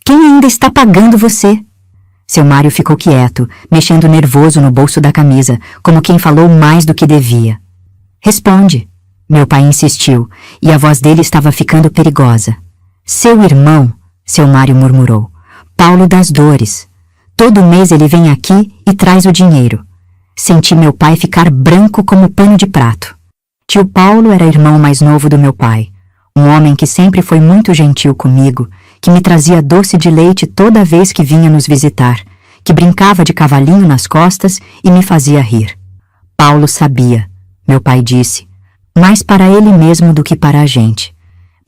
[SPEAKER 1] Quem ainda está pagando você? Seu Mário ficou quieto, mexendo nervoso no bolso da camisa, como quem falou mais do que devia. Responde, meu pai insistiu, e a voz dele estava ficando perigosa. Seu irmão, seu Mário murmurou, Paulo das Dores. Todo mês ele vem aqui e traz o dinheiro. Senti meu pai ficar branco como pano de prato. Tio Paulo era irmão mais novo do meu pai, um homem que sempre foi muito gentil comigo, que me trazia doce de leite toda vez que vinha nos visitar, que brincava de cavalinho nas costas e me fazia rir. Paulo sabia, meu pai disse, mais para ele mesmo do que para a gente.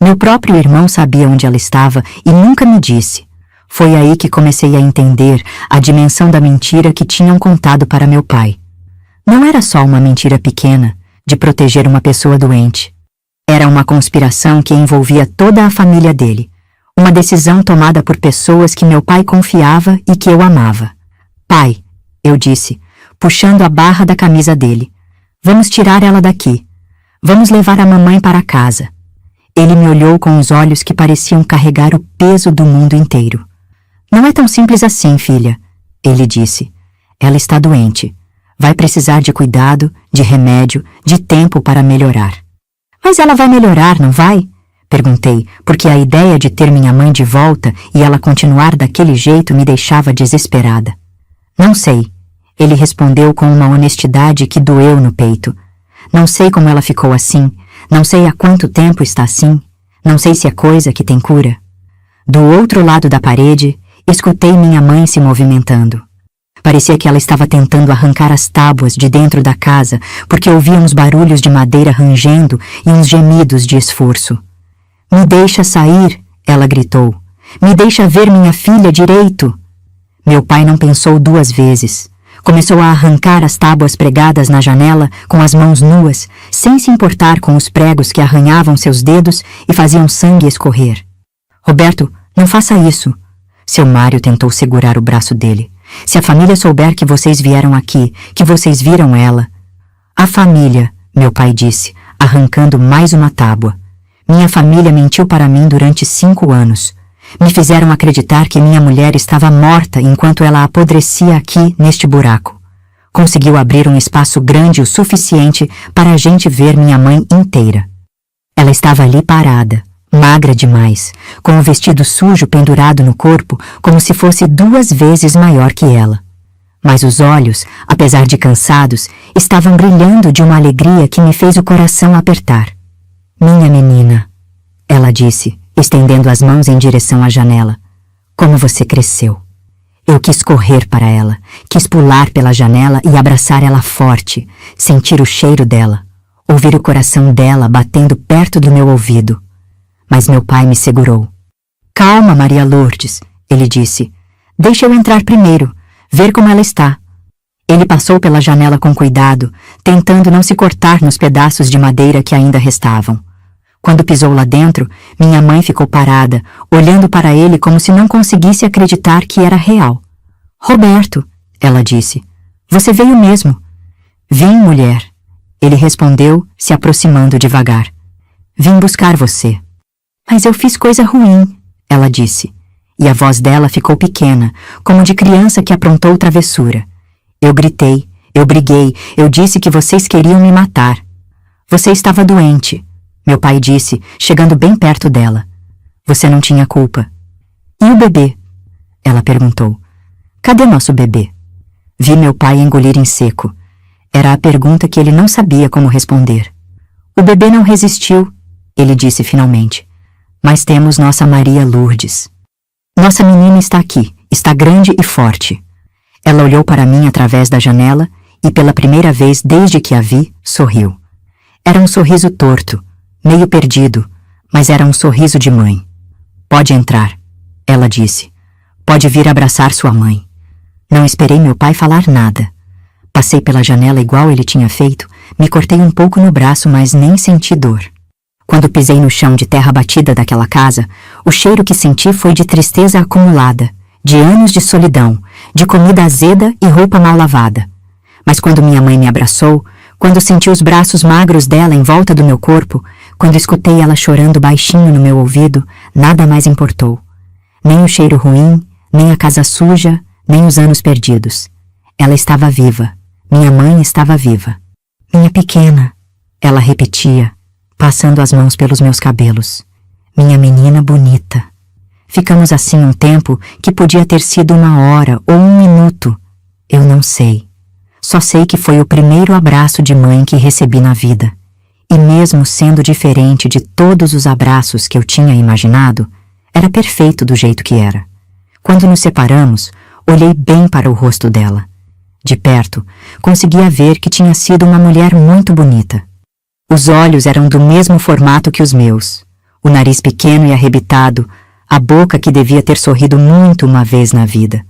[SPEAKER 1] Meu próprio irmão sabia onde ela estava e nunca me disse. Foi aí que comecei a entender a dimensão da mentira que tinham contado para meu pai. Não era só uma mentira pequena, de proteger uma pessoa doente. Era uma conspiração que envolvia toda a família dele. Uma decisão tomada por pessoas que meu pai confiava e que eu amava. Pai, eu disse, puxando a barra da camisa dele. Vamos tirar ela daqui. Vamos levar a mamãe para casa. Ele me olhou com os olhos que pareciam carregar o peso do mundo inteiro. Não é tão simples assim, filha, ele disse. Ela está doente. Vai precisar de cuidado, de remédio, de tempo para melhorar. Mas ela vai melhorar, não vai? Perguntei, porque a ideia de ter minha mãe de volta e ela continuar daquele jeito me deixava desesperada. Não sei, ele respondeu com uma honestidade que doeu no peito. Não sei como ela ficou assim, não sei há quanto tempo está assim, não sei se é coisa que tem cura. Do outro lado da parede, escutei minha mãe se movimentando. Parecia que ela estava tentando arrancar as tábuas de dentro da casa, porque ouvia uns barulhos de madeira rangendo e uns gemidos de esforço. Me deixa sair, ela gritou. Me deixa ver minha filha direito. Meu pai não pensou 2 vezes. Começou a arrancar as tábuas pregadas na janela com as mãos nuas, sem se importar com os pregos que arranhavam seus dedos e faziam sangue escorrer. Roberto, não faça isso. Seu Mário tentou segurar o braço dele. Se a família souber que vocês vieram aqui, que vocês viram ela... A família, meu pai disse, arrancando mais uma tábua. Minha família mentiu para mim durante 5 anos. Me fizeram acreditar que minha mulher estava morta enquanto ela apodrecia aqui neste buraco. Conseguiu abrir um espaço grande o suficiente para a gente ver minha mãe inteira. Ela estava ali parada, magra demais, com o vestido sujo pendurado no corpo como se fosse 2 vezes maior que ela. Mas os olhos, apesar de cansados, estavam brilhando de uma alegria que me fez o coração apertar. Minha menina, ela disse, estendendo as mãos em direção à janela. Como você cresceu. Eu quis correr para ela, quis pular pela janela e abraçar ela forte, sentir o cheiro dela, ouvir o coração dela batendo perto do meu ouvido. Mas meu pai me segurou. Calma, Maria Lourdes, ele disse. Deixa eu entrar primeiro, ver como ela está. Ele passou pela janela com cuidado, tentando não se cortar nos pedaços de madeira que ainda restavam. Quando pisou lá dentro, minha mãe ficou parada, olhando para ele como se não conseguisse acreditar que era real. Roberto, ela disse, você veio mesmo. Vim, mulher. Ele respondeu, se aproximando devagar. Vim buscar você. Mas eu fiz coisa ruim, ela disse. E a voz dela ficou pequena, como de criança que aprontou travessura. Eu gritei, eu briguei, eu disse que vocês queriam me matar. Você estava doente. Meu pai disse, chegando bem perto dela. Você não tinha culpa. E o bebê? Ela perguntou. Cadê nosso bebê? Vi meu pai engolir em seco. Era a pergunta que ele não sabia como responder. O bebê não resistiu, ele disse finalmente. Mas temos nossa Maria Lourdes. Nossa menina está aqui, está grande e forte. Ela olhou para mim através da janela e pela primeira vez desde que a vi, sorriu. Era um sorriso torto, meio perdido, mas era um sorriso de mãe. Pode entrar, ela disse. Pode vir abraçar sua mãe. Não esperei meu pai falar nada. Passei pela janela igual ele tinha feito, me cortei um pouco no braço, mas nem senti dor. Quando pisei no chão de terra batida daquela casa, o cheiro que senti foi de tristeza acumulada, de anos de solidão, de comida azeda e roupa mal lavada. Mas quando minha mãe me abraçou, quando senti os braços magros dela em volta do meu corpo, quando escutei ela chorando baixinho no meu ouvido, nada mais importou. Nem o cheiro ruim, nem a casa suja, nem os anos perdidos. Ela estava viva. Minha mãe estava viva. Minha pequena, ela repetia, passando as mãos pelos meus cabelos. Minha menina bonita. Ficamos assim um tempo que podia ter sido 1 hora ou 1 minuto. Eu não sei. Só sei que foi o primeiro abraço de mãe que recebi na vida. E mesmo sendo diferente de todos os abraços que eu tinha imaginado, era perfeito do jeito que era. Quando nos separamos, olhei bem para o rosto dela. De perto, conseguia ver que tinha sido uma mulher muito bonita. Os olhos eram do mesmo formato que os meus, o nariz pequeno e arrebitado, a boca que devia ter sorrido muito uma vez na vida.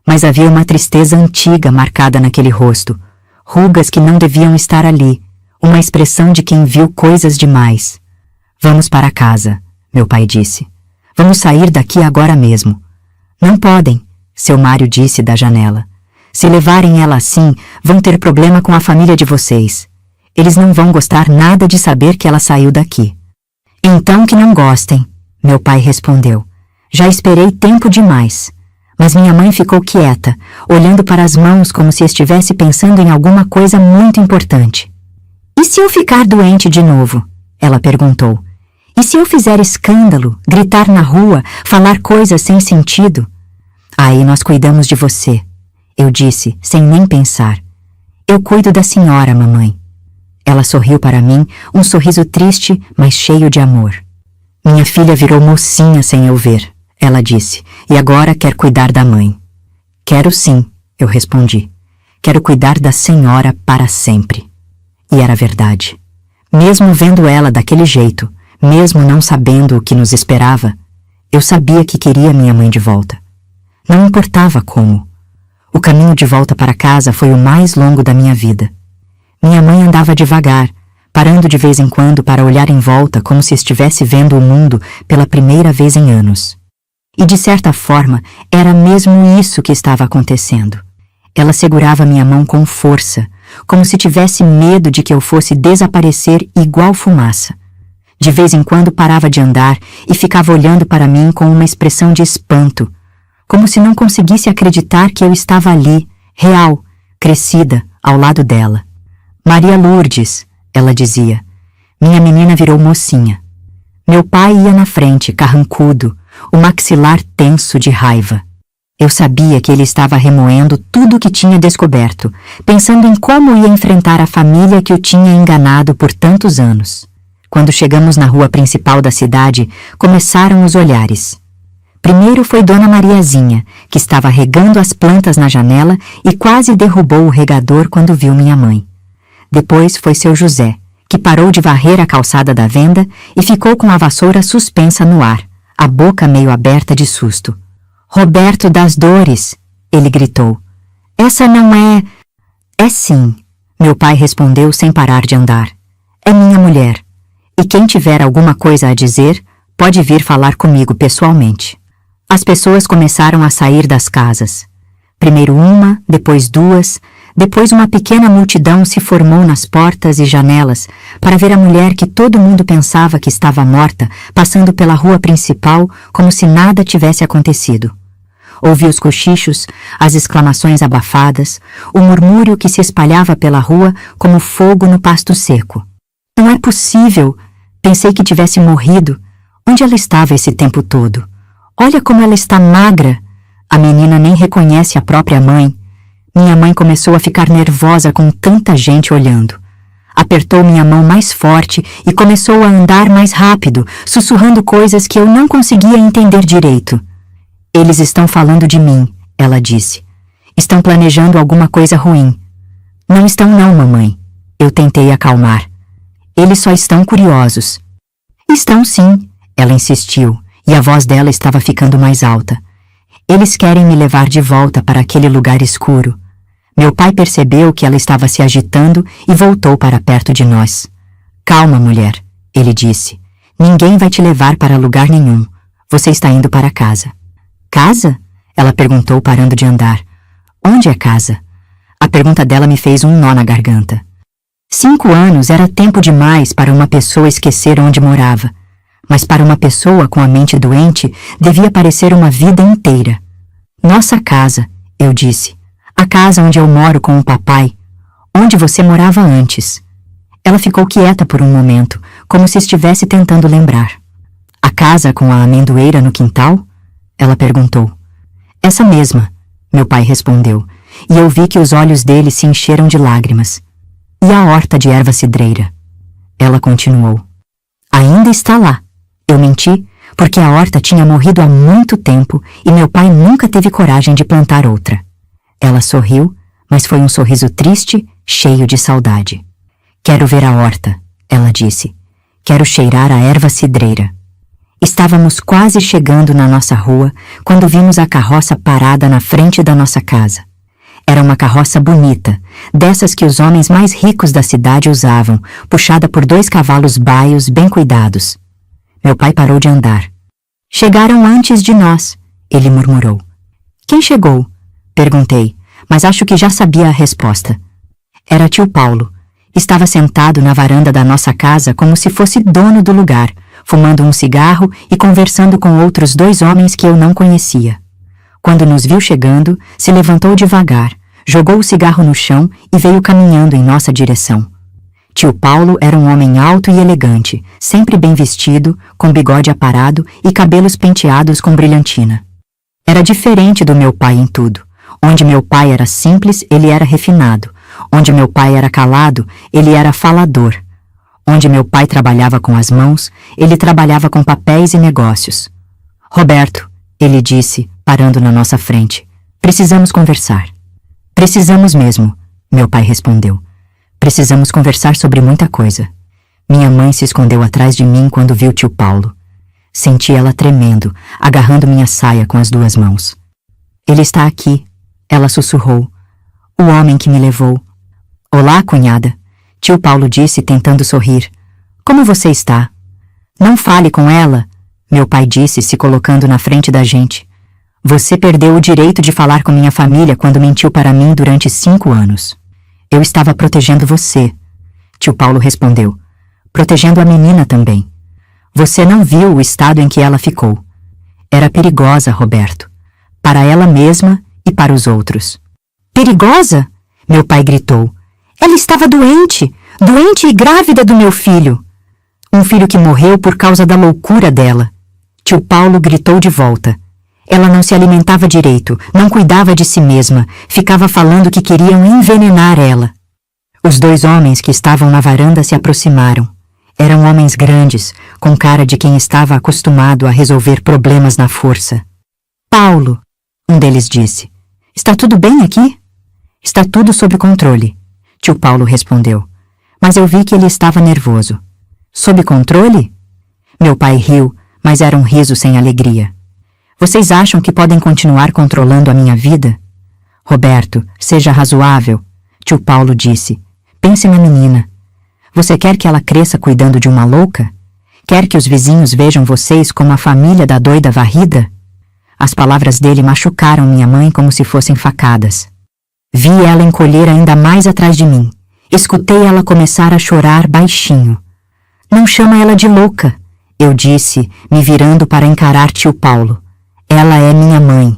[SPEAKER 1] Mas havia uma tristeza antiga marcada naquele rosto, rugas que não deviam estar ali, uma expressão de quem viu coisas demais. Vamos para casa, meu pai disse. Vamos sair daqui agora mesmo. Não podem, seu Mário disse da janela. Se levarem ela assim, vão ter problema com a família de vocês. Eles não vão gostar nada de saber que ela saiu daqui. Então que não gostem, meu pai respondeu. Já esperei tempo demais. Mas minha mãe ficou quieta, olhando para as mãos como se estivesse pensando em alguma coisa muito importante. E se eu ficar doente de novo? Ela perguntou. E se eu fizer escândalo, gritar na rua, falar coisas sem sentido? Aí nós cuidamos de você, eu disse, sem nem pensar. Eu cuido da senhora, mamãe. Ela sorriu para mim, um sorriso triste, mas cheio de amor. Minha filha virou mocinha sem eu ver, ela disse, e agora quer cuidar da mãe. Quero sim, eu respondi. Quero cuidar da senhora para sempre. E era verdade. Mesmo vendo ela daquele jeito, mesmo não sabendo o que nos esperava, eu sabia que queria minha mãe de volta. Não importava como. O caminho de volta para casa foi o mais longo da minha vida. Minha mãe andava devagar, parando de vez em quando para olhar em volta como se estivesse vendo o mundo pela primeira vez em anos. E de certa forma, era mesmo isso que estava acontecendo. Ela segurava minha mão com força, como se tivesse medo de que eu fosse desaparecer igual fumaça. De vez em quando parava de andar e ficava olhando para mim com uma expressão de espanto, como se não conseguisse acreditar que eu estava ali, real, crescida, ao lado dela. Maria Lourdes, ela dizia. Minha menina virou mocinha. Meu pai ia na frente, carrancudo, o maxilar tenso de raiva. Eu sabia que ele estava remoendo tudo o que tinha descoberto, pensando em como ia enfrentar a família que o tinha enganado por tantos anos. Quando chegamos na rua principal da cidade, começaram os olhares. Primeiro foi Dona Mariazinha, que estava regando as plantas na janela e quase derrubou o regador quando viu minha mãe. Depois foi seu José, que parou de varrer a calçada da venda e ficou com a vassoura suspensa no ar, a boca meio aberta de susto. Roberto das Dores, ele gritou. Essa não é... É sim, meu pai respondeu sem parar de andar. É minha mulher. E quem tiver alguma coisa a dizer, pode vir falar comigo pessoalmente. As pessoas começaram a sair das casas. Primeiro uma, depois duas, depois uma pequena multidão se formou nas portas e janelas para ver a mulher que todo mundo pensava que estava morta passando pela rua principal como se nada tivesse acontecido. Ouvi os cochichos, as exclamações abafadas, o murmúrio que se espalhava pela rua como fogo no pasto seco. Não é possível! Pensei que tivesse morrido. Onde ela estava esse tempo todo? Olha como ela está magra! A menina nem reconhece a própria mãe. Minha mãe começou a ficar nervosa com tanta gente olhando. Apertou minha mão mais forte e começou a andar mais rápido, sussurrando coisas que eu não conseguia entender direito. Eles estão falando de mim, ela disse. Estão planejando alguma coisa ruim. Não estão não, mamãe. Eu tentei acalmar. Eles só estão curiosos. Estão sim, ela insistiu, e a voz dela estava ficando mais alta. Eles querem me levar de volta para aquele lugar escuro. Meu pai percebeu que ela estava se agitando e voltou para perto de nós. Calma, mulher, ele disse. Ninguém vai te levar para lugar nenhum. Você está indo para casa. Casa? Ela perguntou, parando de andar. Onde é casa? A pergunta dela me fez um nó na garganta. 5 anos era tempo demais para uma pessoa esquecer onde morava. Mas para uma pessoa com a mente doente, devia parecer uma vida inteira. Nossa casa, eu disse. A casa onde eu moro com o papai. Onde você morava antes. Ela ficou quieta por um momento, como se estivesse tentando lembrar. A casa com a amendoeira no quintal? Ela perguntou. Essa mesma, meu pai respondeu, e eu vi que os olhos dele se encheram de lágrimas. E a horta de erva cidreira? Ela continuou. Ainda está lá. Eu menti, porque a horta tinha morrido há muito tempo e meu pai nunca teve coragem de plantar outra. Ela sorriu, mas foi um sorriso triste, cheio de saudade. Quero ver a horta, ela disse. Quero cheirar a erva cidreira. Estávamos quase chegando na nossa rua quando vimos a carroça parada na frente da nossa casa. Era uma carroça bonita, dessas que os homens mais ricos da cidade usavam, puxada por 2 cavalos baios bem cuidados. Meu pai parou de andar. Chegaram antes de nós, ele murmurou. Quem chegou? Perguntei, mas acho que já sabia a resposta. Era tio Paulo. Estava sentado na varanda da nossa casa como se fosse dono do lugar, fumando um cigarro e conversando com outros 2 homens que eu não conhecia. Quando nos viu chegando, se levantou devagar, jogou o cigarro no chão e veio caminhando em nossa direção. Tio Paulo era um homem alto e elegante, sempre bem vestido, com bigode aparado e cabelos penteados com brilhantina. Era diferente do meu pai em tudo. Onde meu pai era simples, ele era refinado. Onde meu pai era calado, ele era falador. Onde meu pai trabalhava com as mãos, ele trabalhava com papéis e negócios. Roberto, ele disse, parando na nossa frente, precisamos conversar. Precisamos mesmo, meu pai respondeu. Precisamos conversar sobre muita coisa. Minha mãe se escondeu atrás de mim quando viu tio Paulo. Senti ela tremendo, agarrando minha saia com as 2 mãos. Ele está aqui, Ela sussurrou. O homem que me levou. Olá, cunhada. Tio Paulo disse, tentando sorrir. Como você está? Não fale com ela, meu pai disse, se colocando na frente da gente. Você perdeu o direito de falar com minha família quando mentiu para mim durante 5 anos. Eu estava protegendo você. Tio Paulo respondeu. Protegendo a menina também. Você não viu o estado em que ela ficou. Era perigosa, Roberto. Para ela mesma e para os outros. Perigosa? Meu pai gritou. Ela estava doente, doente e grávida do meu filho. Um filho que morreu por causa da loucura dela. Tio Paulo gritou de volta. Ela não se alimentava direito, não cuidava de si mesma, ficava falando que queriam envenenar ela. Os 2 homens que estavam na varanda se aproximaram. Eram homens grandes, com cara de quem estava acostumado a resolver problemas na força. Paulo, um deles disse, está tudo bem aqui? Está tudo sob controle, tio Paulo respondeu. Mas eu vi que ele estava nervoso. Sob controle? Meu pai riu, mas era um riso sem alegria. Vocês acham que podem continuar controlando a minha vida? Roberto, seja razoável, tio Paulo disse. Pense na menina. Você quer que ela cresça cuidando de uma louca? Quer que os vizinhos vejam vocês como a família da doida varrida? As palavras dele machucaram minha mãe como se fossem facadas. Vi ela encolher ainda mais atrás de mim. Escutei ela começar a chorar baixinho. Não chama ela de louca, eu disse, me virando para encarar tio Paulo. Ela é minha mãe.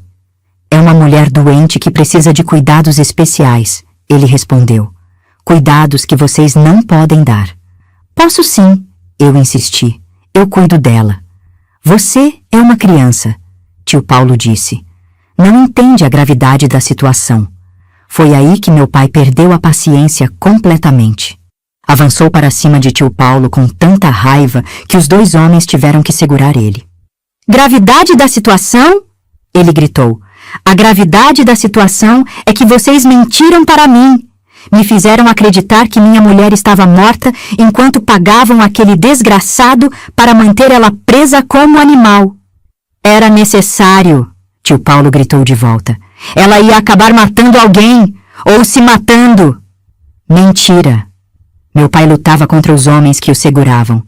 [SPEAKER 1] É uma mulher doente que precisa de cuidados especiais, ele respondeu. Cuidados que vocês não podem dar. Posso sim, eu insisti. Eu cuido dela. Você é uma criança, tio Paulo disse. Não entende a gravidade da situação. Foi aí que meu pai perdeu a paciência completamente. Avançou para cima de tio Paulo com tanta raiva que os 2 homens tiveram que segurar ele. Gravidade da situação? Ele gritou. A gravidade da situação é que vocês mentiram para mim. Me fizeram acreditar que minha mulher estava morta enquanto pagavam aquele desgraçado para manter ela presa como animal. Era necessário, tio Paulo gritou de volta. Ela ia acabar matando alguém, ou se matando. Mentira. Meu pai lutava contra os homens que o seguravam.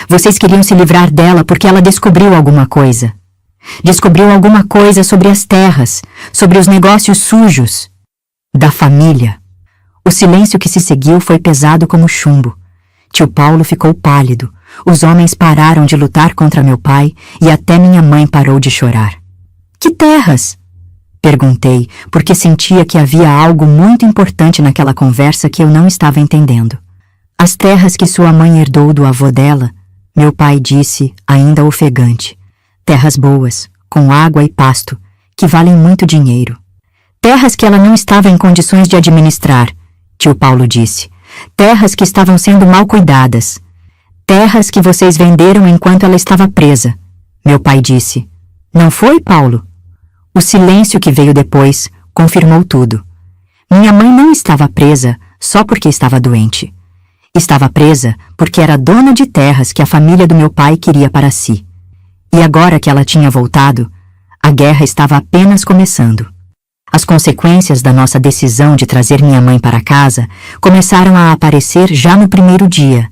[SPEAKER 1] Vocês queriam se livrar dela porque ela descobriu alguma coisa. Descobriu alguma coisa sobre as terras, sobre os negócios sujos. Da família. O silêncio que se seguiu foi pesado como chumbo. Tio Paulo ficou pálido. Os homens pararam de lutar contra meu pai e até minha mãe parou de chorar. Que terras? Perguntei, porque sentia que havia algo muito importante naquela conversa que eu não estava entendendo. As terras que sua mãe herdou do avô dela, meu pai disse, ainda ofegante. Terras boas, com água e pasto, que valem muito dinheiro. Terras que ela não estava em condições de administrar, tio Paulo disse. Terras que estavam sendo mal cuidadas. Terras que vocês venderam enquanto ela estava presa, meu pai disse. Não foi, Paulo? O silêncio que veio depois confirmou tudo. Minha mãe não estava presa só porque estava doente. Estava presa porque era dona de terras que a família do meu pai queria para si. E agora que ela tinha voltado, a guerra estava apenas começando. As consequências da nossa decisão de trazer minha mãe para casa começaram a aparecer já no primeiro dia.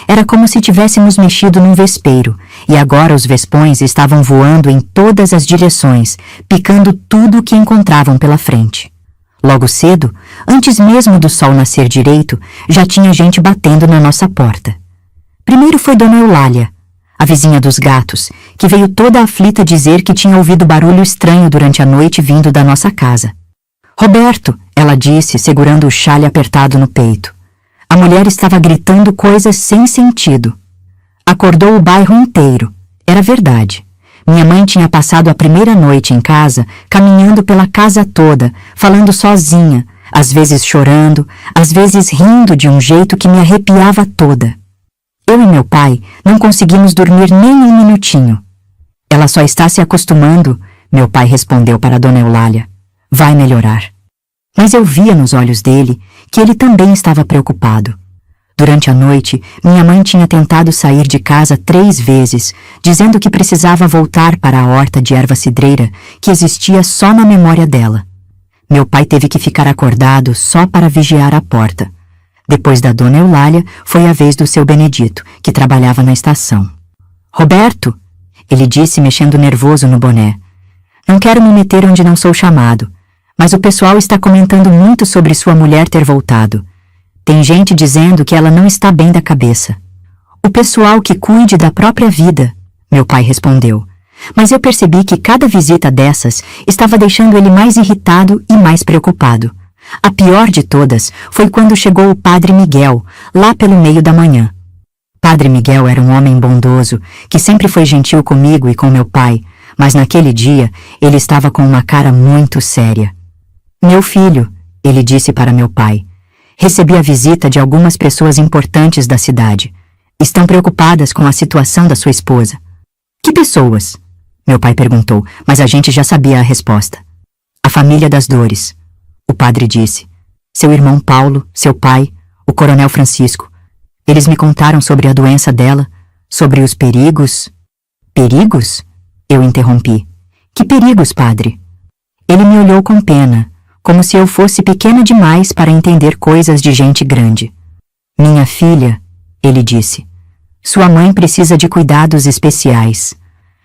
[SPEAKER 1] Era como se tivéssemos mexido num vespeiro, e agora os vespões estavam voando em todas as direções, picando tudo o que encontravam pela frente. Logo cedo, antes mesmo do sol nascer direito, já tinha gente batendo na nossa porta. Primeiro foi Dona Eulália, a vizinha dos gatos, que veio toda aflita dizer que tinha ouvido barulho estranho durante a noite vindo da nossa casa. Roberto, ela disse, segurando o xale apertado no peito. A mulher estava gritando coisas sem sentido. Acordou o bairro inteiro. Era verdade. Minha mãe tinha passado a primeira noite em casa, caminhando pela casa toda, falando sozinha, às vezes chorando, às vezes rindo de um jeito que me arrepiava toda. Eu e meu pai não conseguimos dormir nem um minutinho. Ela só está se acostumando, meu pai respondeu para Dona Eulália. Vai melhorar. Mas eu via nos olhos dele que ele também estava preocupado. Durante a noite, minha mãe tinha tentado sair de casa 3 vezes, dizendo que precisava voltar para a horta de erva cidreira que existia só na memória dela. Meu pai teve que ficar acordado só para vigiar a porta. Depois da dona Eulália, foi a vez do seu Benedito, que trabalhava na estação. Roberto, ele disse mexendo nervoso no boné. Não quero me meter onde não sou chamado, mas o pessoal está comentando muito sobre sua mulher ter voltado. Tem gente dizendo que ela não está bem da cabeça. O pessoal que cuide da própria vida, meu pai respondeu. Mas eu percebi que cada visita dessas estava deixando ele mais irritado e mais preocupado. A pior de todas foi quando chegou o padre Miguel, lá pelo meio da manhã. Padre Miguel era um homem bondoso, que sempre foi gentil comigo e com meu pai, mas naquele dia ele estava com uma cara muito séria. Meu filho, ele disse para meu pai, recebi a visita de algumas pessoas importantes da cidade. Estão preocupadas com a situação da sua esposa. Que pessoas? Meu pai perguntou, mas a gente já sabia a resposta. A família das Dores, o padre disse. Seu irmão Paulo, seu pai, o coronel Francisco. Eles me contaram sobre a doença dela, sobre os perigos. Perigos? Eu interrompi. Que perigos, padre? Ele me olhou com pena, como se eu fosse pequena demais para entender coisas de gente grande. Minha filha, ele disse, sua mãe precisa de cuidados especiais.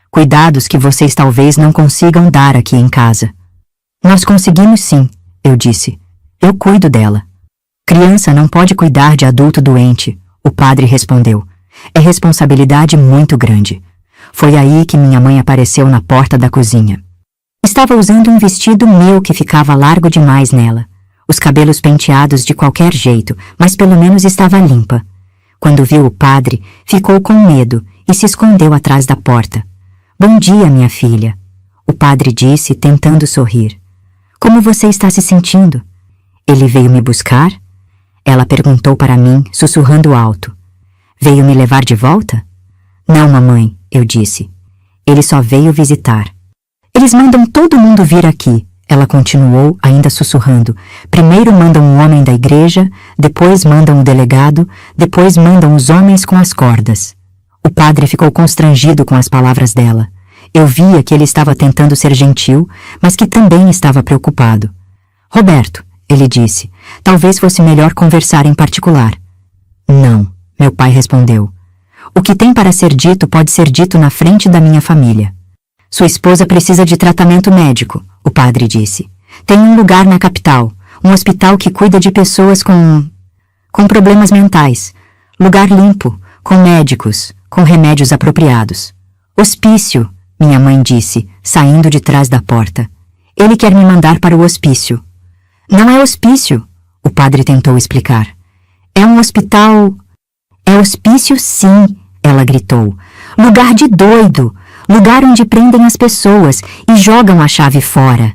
[SPEAKER 1] Cuidados que vocês talvez não consigam dar aqui em casa. Nós conseguimos sim, eu disse. Eu cuido dela. Criança não pode cuidar de adulto doente, o padre respondeu. É responsabilidade muito grande. Foi aí que minha mãe apareceu na porta da cozinha. Estava usando um vestido meu que ficava largo demais nela. Os cabelos penteados de qualquer jeito, mas pelo menos estava limpa. Quando viu o padre, ficou com medo e se escondeu atrás da porta. Bom dia, minha filha, o padre disse, tentando sorrir. Como você está se sentindo? Ele veio me buscar? Ela perguntou para mim, sussurrando alto. Veio me levar de volta? Não, mamãe, eu disse. Ele só veio visitar. Eles mandam todo mundo vir aqui, ela continuou, ainda sussurrando. Primeiro mandam um homem da igreja, depois mandam o delegado, depois mandam os homens com as cordas. O padre ficou constrangido com as palavras dela. Eu via que ele estava tentando ser gentil, mas que também estava preocupado. Roberto, ele disse, talvez fosse melhor conversar em particular. Não, meu pai respondeu. O que tem para ser dito pode ser dito na frente da minha família. Sua esposa precisa de tratamento médico, o padre disse. Tem um lugar na capital, um hospital que cuida de pessoas com problemas mentais. Lugar limpo, com médicos, com remédios apropriados. Hospício, minha mãe disse, saindo de trás da porta. Ele quer me mandar para o hospício. Não é hospício, o padre tentou explicar. É um hospital... É hospício sim, ela gritou. Lugar de doido, lugar onde prendem as pessoas e jogam a chave fora.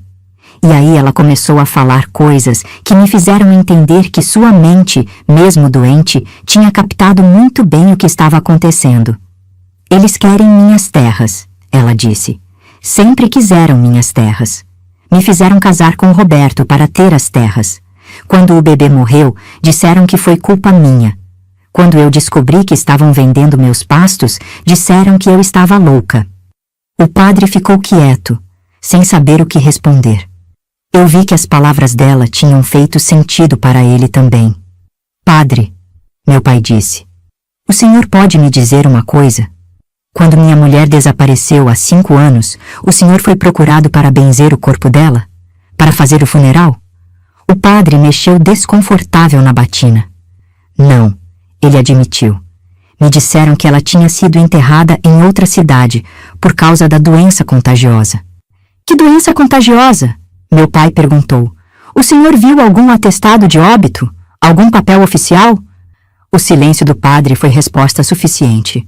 [SPEAKER 1] E aí ela começou a falar coisas que me fizeram entender que sua mente, mesmo doente, tinha captado muito bem o que estava acontecendo. Eles querem minhas terras, ela disse. Sempre quiseram minhas terras. Me fizeram casar com Roberto para ter as terras. Quando o bebê morreu, disseram que foi culpa minha. Quando eu descobri que estavam vendendo meus pastos, disseram que eu estava louca. O padre ficou quieto, sem saber o que responder. Eu vi que as palavras dela tinham feito sentido para ele também. Padre, meu pai disse, o senhor pode me dizer uma coisa? Quando minha mulher desapareceu há 5 anos, o senhor foi procurado para benzer o corpo dela? Para fazer o funeral? O padre mexeu desconfortável na batina. Não, ele admitiu. Me disseram que ela tinha sido enterrada em outra cidade, por causa da doença contagiosa. Que doença contagiosa? Meu pai perguntou. O senhor viu algum atestado de óbito? Algum papel oficial? O silêncio do padre foi resposta suficiente.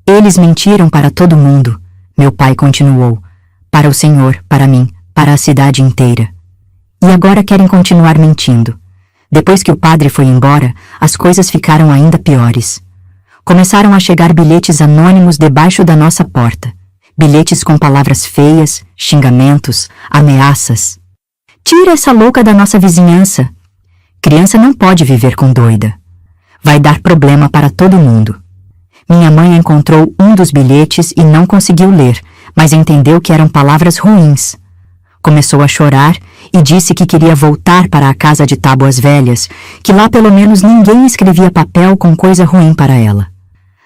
[SPEAKER 1] Eles mentiram para todo mundo, meu pai continuou. Para o senhor, para mim, para a cidade inteira. E agora querem continuar mentindo. Depois que o padre foi embora, as coisas ficaram ainda piores. Começaram a chegar bilhetes anônimos debaixo da nossa porta. Bilhetes com palavras feias, xingamentos, ameaças. Tira essa louca da nossa vizinhança. Criança não pode viver com doida. Vai dar problema para todo mundo. Minha mãe encontrou um dos bilhetes e não conseguiu ler, mas entendeu que eram palavras ruins. Começou a chorar e disse que queria voltar para a casa de tábuas velhas, que lá pelo menos ninguém escrevia papel com coisa ruim para ela.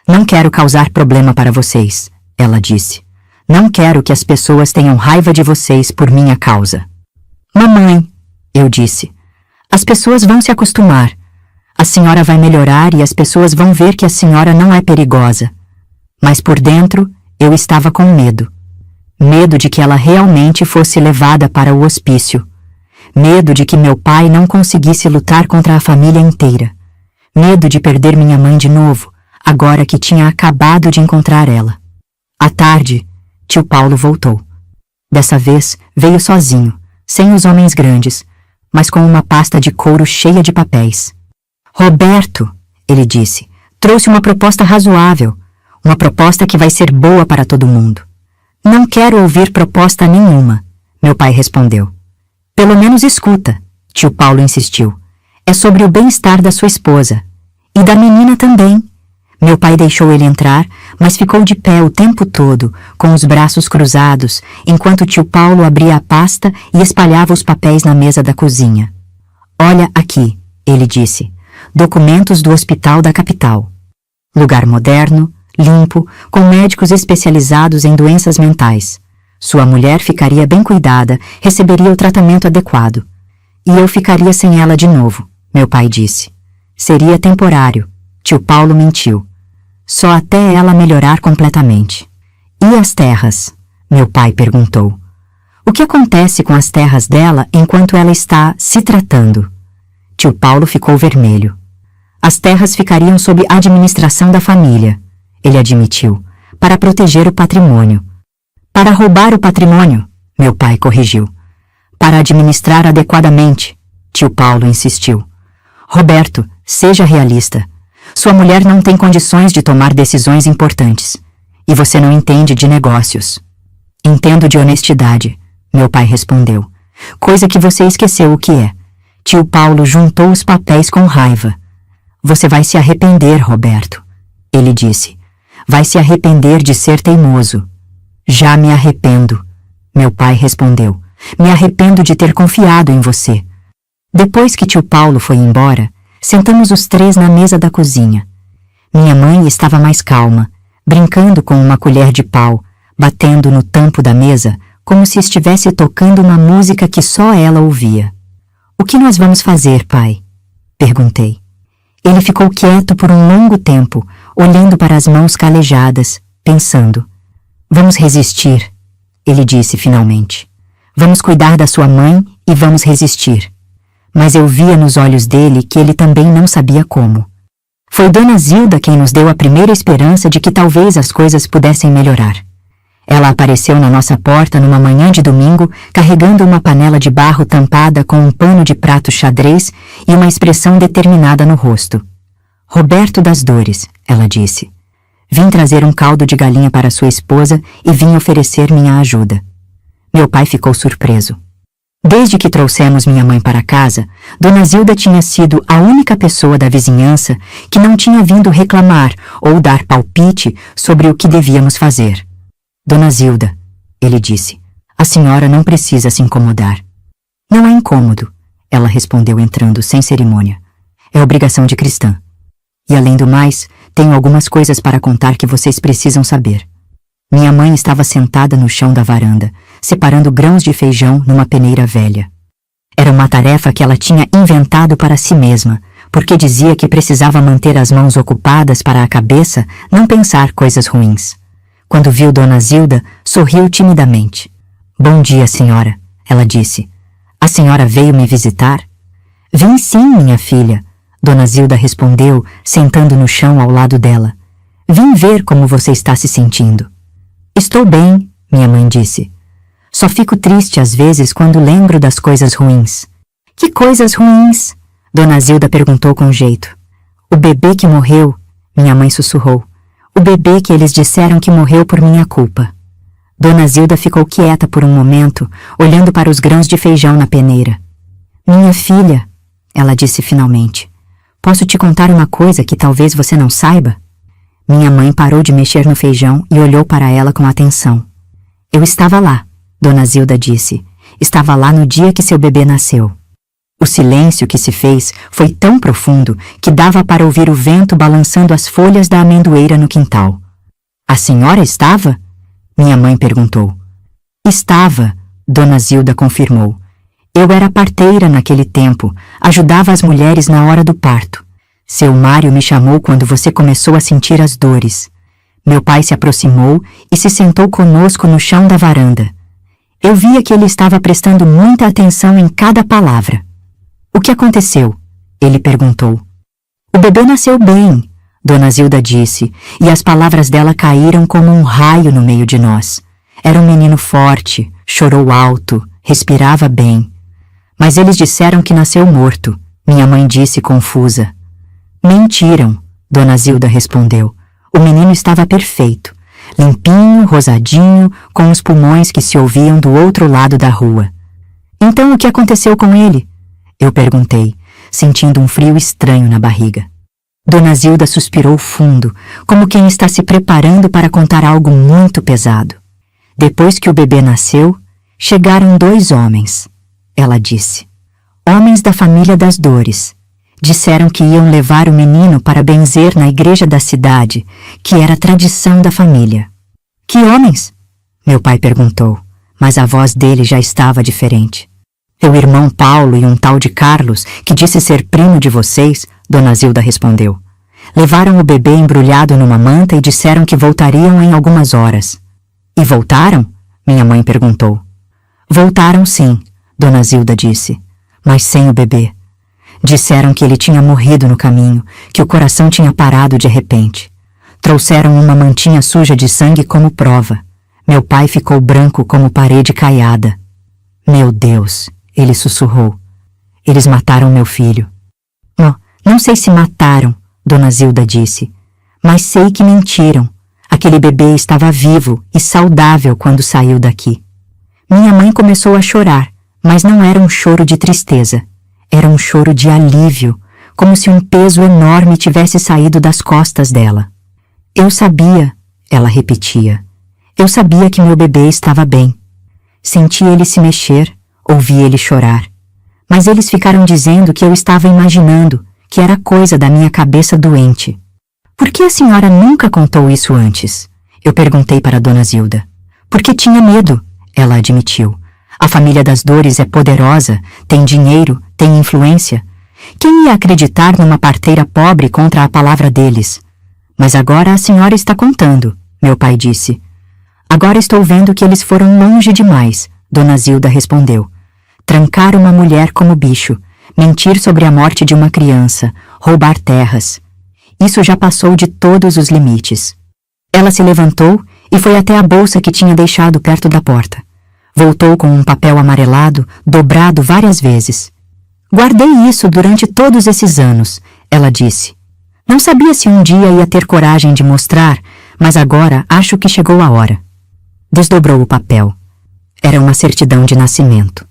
[SPEAKER 1] Não quero causar problema para vocês, ela disse. Não quero que as pessoas tenham raiva de vocês por minha causa. Mamãe, eu disse, as pessoas vão se acostumar. A senhora vai melhorar e as pessoas vão ver que a senhora não é perigosa. Mas por dentro, eu estava com medo. Medo de que ela realmente fosse levada para o hospício. Medo de que meu pai não conseguisse lutar contra a família inteira. Medo de perder minha mãe de novo, agora que tinha acabado de encontrar ela. À tarde, tio Paulo voltou. Dessa vez, veio sozinho, sem os homens grandes, mas com uma pasta de couro cheia de papéis. Roberto, ele disse, trouxe uma proposta razoável, uma proposta que vai ser boa para todo mundo. Não quero ouvir proposta nenhuma, meu pai respondeu. Pelo menos escuta, tio Paulo insistiu. É sobre o bem-estar da sua esposa. E da menina também. Meu pai deixou ele entrar, mas ficou de pé o tempo todo, com os braços cruzados, enquanto tio Paulo abria a pasta e espalhava os papéis na mesa da cozinha. Olha aqui, ele disse. Documentos do hospital da capital. Lugar moderno, limpo, com médicos especializados em doenças mentais. Sua mulher ficaria bem cuidada, receberia o tratamento adequado. E eu ficaria sem ela de novo, meu pai disse. Seria temporário. Tio Paulo mentiu. Só até ela melhorar completamente. E as terras? Meu pai perguntou. O que acontece com as terras dela enquanto ela está se tratando? Tio Paulo ficou vermelho. As terras ficariam sob administração da família, ele admitiu, para proteger o patrimônio. Para roubar o patrimônio, meu pai corrigiu. Para administrar adequadamente, tio Paulo insistiu. Roberto, seja realista. Sua mulher não tem condições de tomar decisões importantes. E você não entende de negócios. Entendo de honestidade, meu pai respondeu. Coisa que você esqueceu o que é. Tio Paulo juntou os papéis com raiva. Você vai se arrepender, Roberto, ele disse. Vai se arrepender de ser teimoso. Já me arrependo, meu pai respondeu. Me arrependo de ter confiado em você. Depois que tio Paulo foi embora, sentamos os três na mesa da cozinha. Minha mãe estava mais calma, brincando com uma colher de pau, batendo no tampo da mesa, como se estivesse tocando uma música que só ela ouvia. O que nós vamos fazer, pai? Perguntei. Ele ficou quieto por um longo tempo, olhando para as mãos calejadas, pensando. Vamos resistir, ele disse finalmente. Vamos cuidar da sua mãe e vamos resistir. Mas eu via nos olhos dele que ele também não sabia como. Foi Dona Zilda quem nos deu a primeira esperança de que talvez as coisas pudessem melhorar. Ela apareceu na nossa porta numa manhã de domingo, carregando uma panela de barro tampada com um pano de prato xadrez e uma expressão determinada no rosto. Roberto das Dores, ela disse. Vim trazer um caldo de galinha para sua esposa e vim oferecer minha ajuda. Meu pai ficou surpreso. Desde que trouxemos minha mãe para casa, Dona Zilda tinha sido a única pessoa da vizinhança que não tinha vindo reclamar ou dar palpite sobre o que devíamos fazer. Dona Zilda, ele disse, a senhora não precisa se incomodar. Não é incômodo, ela respondeu entrando sem cerimônia. É obrigação de cristã. E além do mais, tenho algumas coisas para contar que vocês precisam saber. Minha mãe estava sentada no chão da varanda, separando grãos de feijão numa peneira velha. Era uma tarefa que ela tinha inventado para si mesma, porque dizia que precisava manter as mãos ocupadas para a cabeça não pensar coisas ruins. Quando viu Dona Zilda, sorriu timidamente. Bom dia, senhora, ela disse. A senhora veio me visitar? Vim sim, minha filha, Dona Zilda respondeu, sentando no chão ao lado dela. Vim ver como você está se sentindo. Estou bem, minha mãe disse. Só fico triste às vezes quando lembro das coisas ruins. Que coisas ruins? Dona Zilda perguntou com jeito. O bebê que morreu, minha mãe sussurrou. O bebê que eles disseram que morreu por minha culpa. Dona Zilda ficou quieta por um momento, olhando para os grãos de feijão na peneira. Minha filha, ela disse finalmente, posso te contar uma coisa que talvez você não saiba? Minha mãe parou de mexer no feijão e olhou para ela com atenção. Eu estava lá, Dona Zilda disse, estava lá no dia que seu bebê nasceu. O silêncio que se fez foi tão profundo que dava para ouvir o vento balançando as folhas da amendoeira no quintal. A senhora estava? Minha mãe perguntou. Estava, Dona Zilda confirmou. Eu era parteira naquele tempo, ajudava as mulheres na hora do parto. Seu Mário me chamou quando você começou a sentir as dores. Meu pai se aproximou e se sentou conosco no chão da varanda. Eu via que ele estava prestando muita atenção em cada palavra. O que aconteceu? Ele perguntou. O bebê nasceu bem, Dona Zilda disse, e as palavras dela caíram como um raio no meio de nós. Era um menino forte, chorou alto, respirava bem. Mas eles disseram que nasceu morto, minha mãe disse confusa. Mentiram, Dona Zilda respondeu. O menino estava perfeito, limpinho, rosadinho, com os pulmões que se ouviam do outro lado da rua. Então o que aconteceu com ele? Eu perguntei, sentindo um frio estranho na barriga. Dona Zilda suspirou fundo, como quem está se preparando para contar algo muito pesado. Depois que o bebê nasceu, chegaram 2 homens, ela disse. Homens da família das dores. Disseram que iam levar o menino para benzer na igreja da cidade, que era tradição da família. Que homens? Meu pai perguntou, mas a voz dele já estava diferente. Teu irmão Paulo e um tal de Carlos, que disse ser primo de vocês, Dona Zilda respondeu. Levaram o bebê embrulhado numa manta e disseram que voltariam em algumas horas. E voltaram? Minha mãe perguntou. Voltaram sim, Dona Zilda disse, mas sem o bebê. Disseram que ele tinha morrido no caminho, que o coração tinha parado de repente. Trouxeram uma mantinha suja de sangue como prova. Meu pai ficou branco como parede caiada. Meu Deus, ele sussurrou. Eles mataram meu filho. Não sei se mataram, Dona Zilda disse, mas sei que mentiram. Aquele bebê estava vivo e saudável quando saiu daqui. Minha mãe começou a chorar, mas não era um choro de tristeza. Era um choro de alívio, como se um peso enorme tivesse saído das costas dela. Eu sabia, ela repetia. Eu sabia que meu bebê estava bem. Senti ele se mexer, ouvi ele chorar. Mas eles ficaram dizendo que eu estava imaginando, que era coisa da minha cabeça doente. Por que a senhora nunca contou isso antes? Eu perguntei para Dona Zilda. Porque tinha medo, ela admitiu. A família das dores é poderosa, tem dinheiro, tem influência. Quem ia acreditar numa parteira pobre contra a palavra deles? Mas agora a senhora está contando, meu pai disse. Agora estou vendo que eles foram longe demais, Dona Zilda respondeu. Trancar uma mulher como bicho, mentir sobre a morte de uma criança, roubar terras. Isso já passou de todos os limites. Ela se levantou e foi até a bolsa que tinha deixado perto da porta. Voltou com um papel amarelado, dobrado várias vezes. Guardei isso durante todos esses anos, ela disse. Não sabia se um dia ia ter coragem de mostrar, mas agora acho que chegou a hora. Desdobrou o papel. Era uma certidão de nascimento.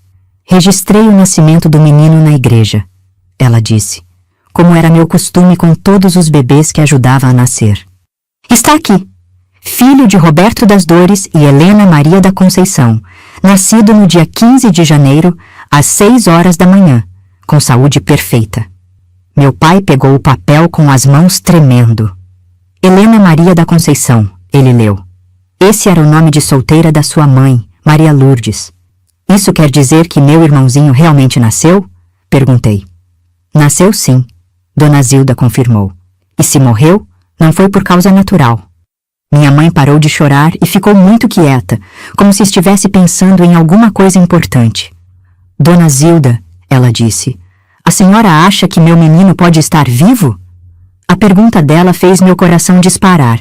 [SPEAKER 1] Registrei o nascimento do menino na igreja, ela disse, como era meu costume com todos os bebês que ajudava a nascer. Está aqui. Filho de Roberto das Dores e Helena Maria da Conceição, nascido no dia 15 de janeiro, às 6 horas da manhã, com saúde perfeita. Meu pai pegou o papel com as mãos tremendo. Helena Maria da Conceição, ele leu. Esse era o nome de solteira da sua mãe, Maria Lourdes. Isso quer dizer que meu irmãozinho realmente nasceu? Perguntei. Nasceu sim, Dona Zilda confirmou. E se morreu, não foi por causa natural. Minha mãe parou de chorar e ficou muito quieta, como se estivesse pensando em alguma coisa importante. Dona Zilda, ela disse, a senhora acha que meu menino pode estar vivo? A pergunta dela fez meu coração disparar.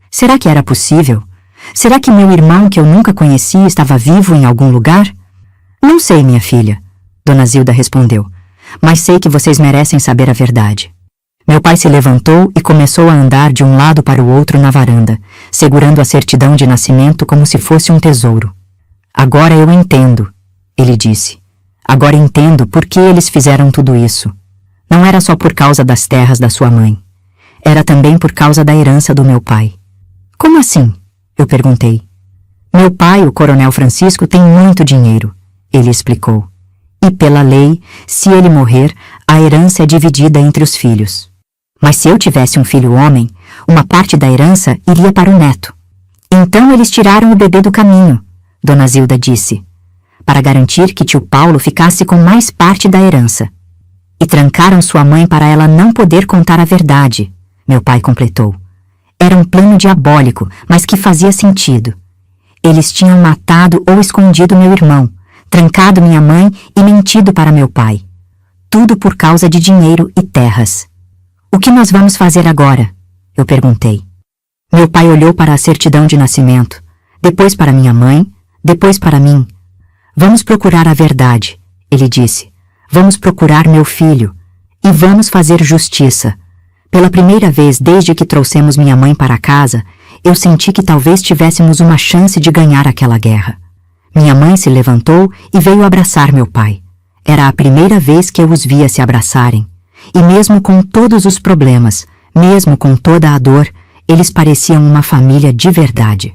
[SPEAKER 1] Será que era possível? Será que meu irmão, que eu nunca conheci, estava vivo em algum lugar? Não sei, minha filha, Dona Zilda respondeu, mas sei que vocês merecem saber a verdade. Meu pai se levantou e começou a andar de um lado para o outro na varanda, segurando a certidão de nascimento como se fosse um tesouro. Agora eu entendo, ele disse. Agora entendo por que eles fizeram tudo isso. Não era só por causa das terras da sua mãe. Era também por causa da herança do meu pai. Como assim? Eu perguntei. Meu pai, o Coronel Francisco, tem muito dinheiro. ele explicou. E pela lei, se ele morrer, a herança é dividida entre os filhos. Mas se eu tivesse um filho homem, uma parte da herança iria para o neto. Então eles tiraram o bebê do caminho, Dona Zilda disse, para garantir que tio Paulo ficasse com mais parte da herança. E trancaram sua mãe para ela não poder contar a verdade, meu pai completou. Era um plano diabólico, mas que fazia sentido. Eles tinham matado ou escondido meu irmão, trancado minha mãe e mentido para meu pai. Tudo por causa de dinheiro e terras. O que nós vamos fazer agora? Eu perguntei. Meu pai olhou para a certidão de nascimento, depois para minha mãe, depois para mim. Vamos procurar a verdade, ele disse. Vamos procurar meu filho. E vamos fazer justiça. Pela primeira vez desde que trouxemos minha mãe para casa, eu senti que talvez tivéssemos uma chance de ganhar aquela guerra. Minha mãe se levantou e veio abraçar meu pai. Era a primeira vez que eu os via se abraçarem. E mesmo com todos os problemas, mesmo com toda a dor, eles pareciam uma família de verdade.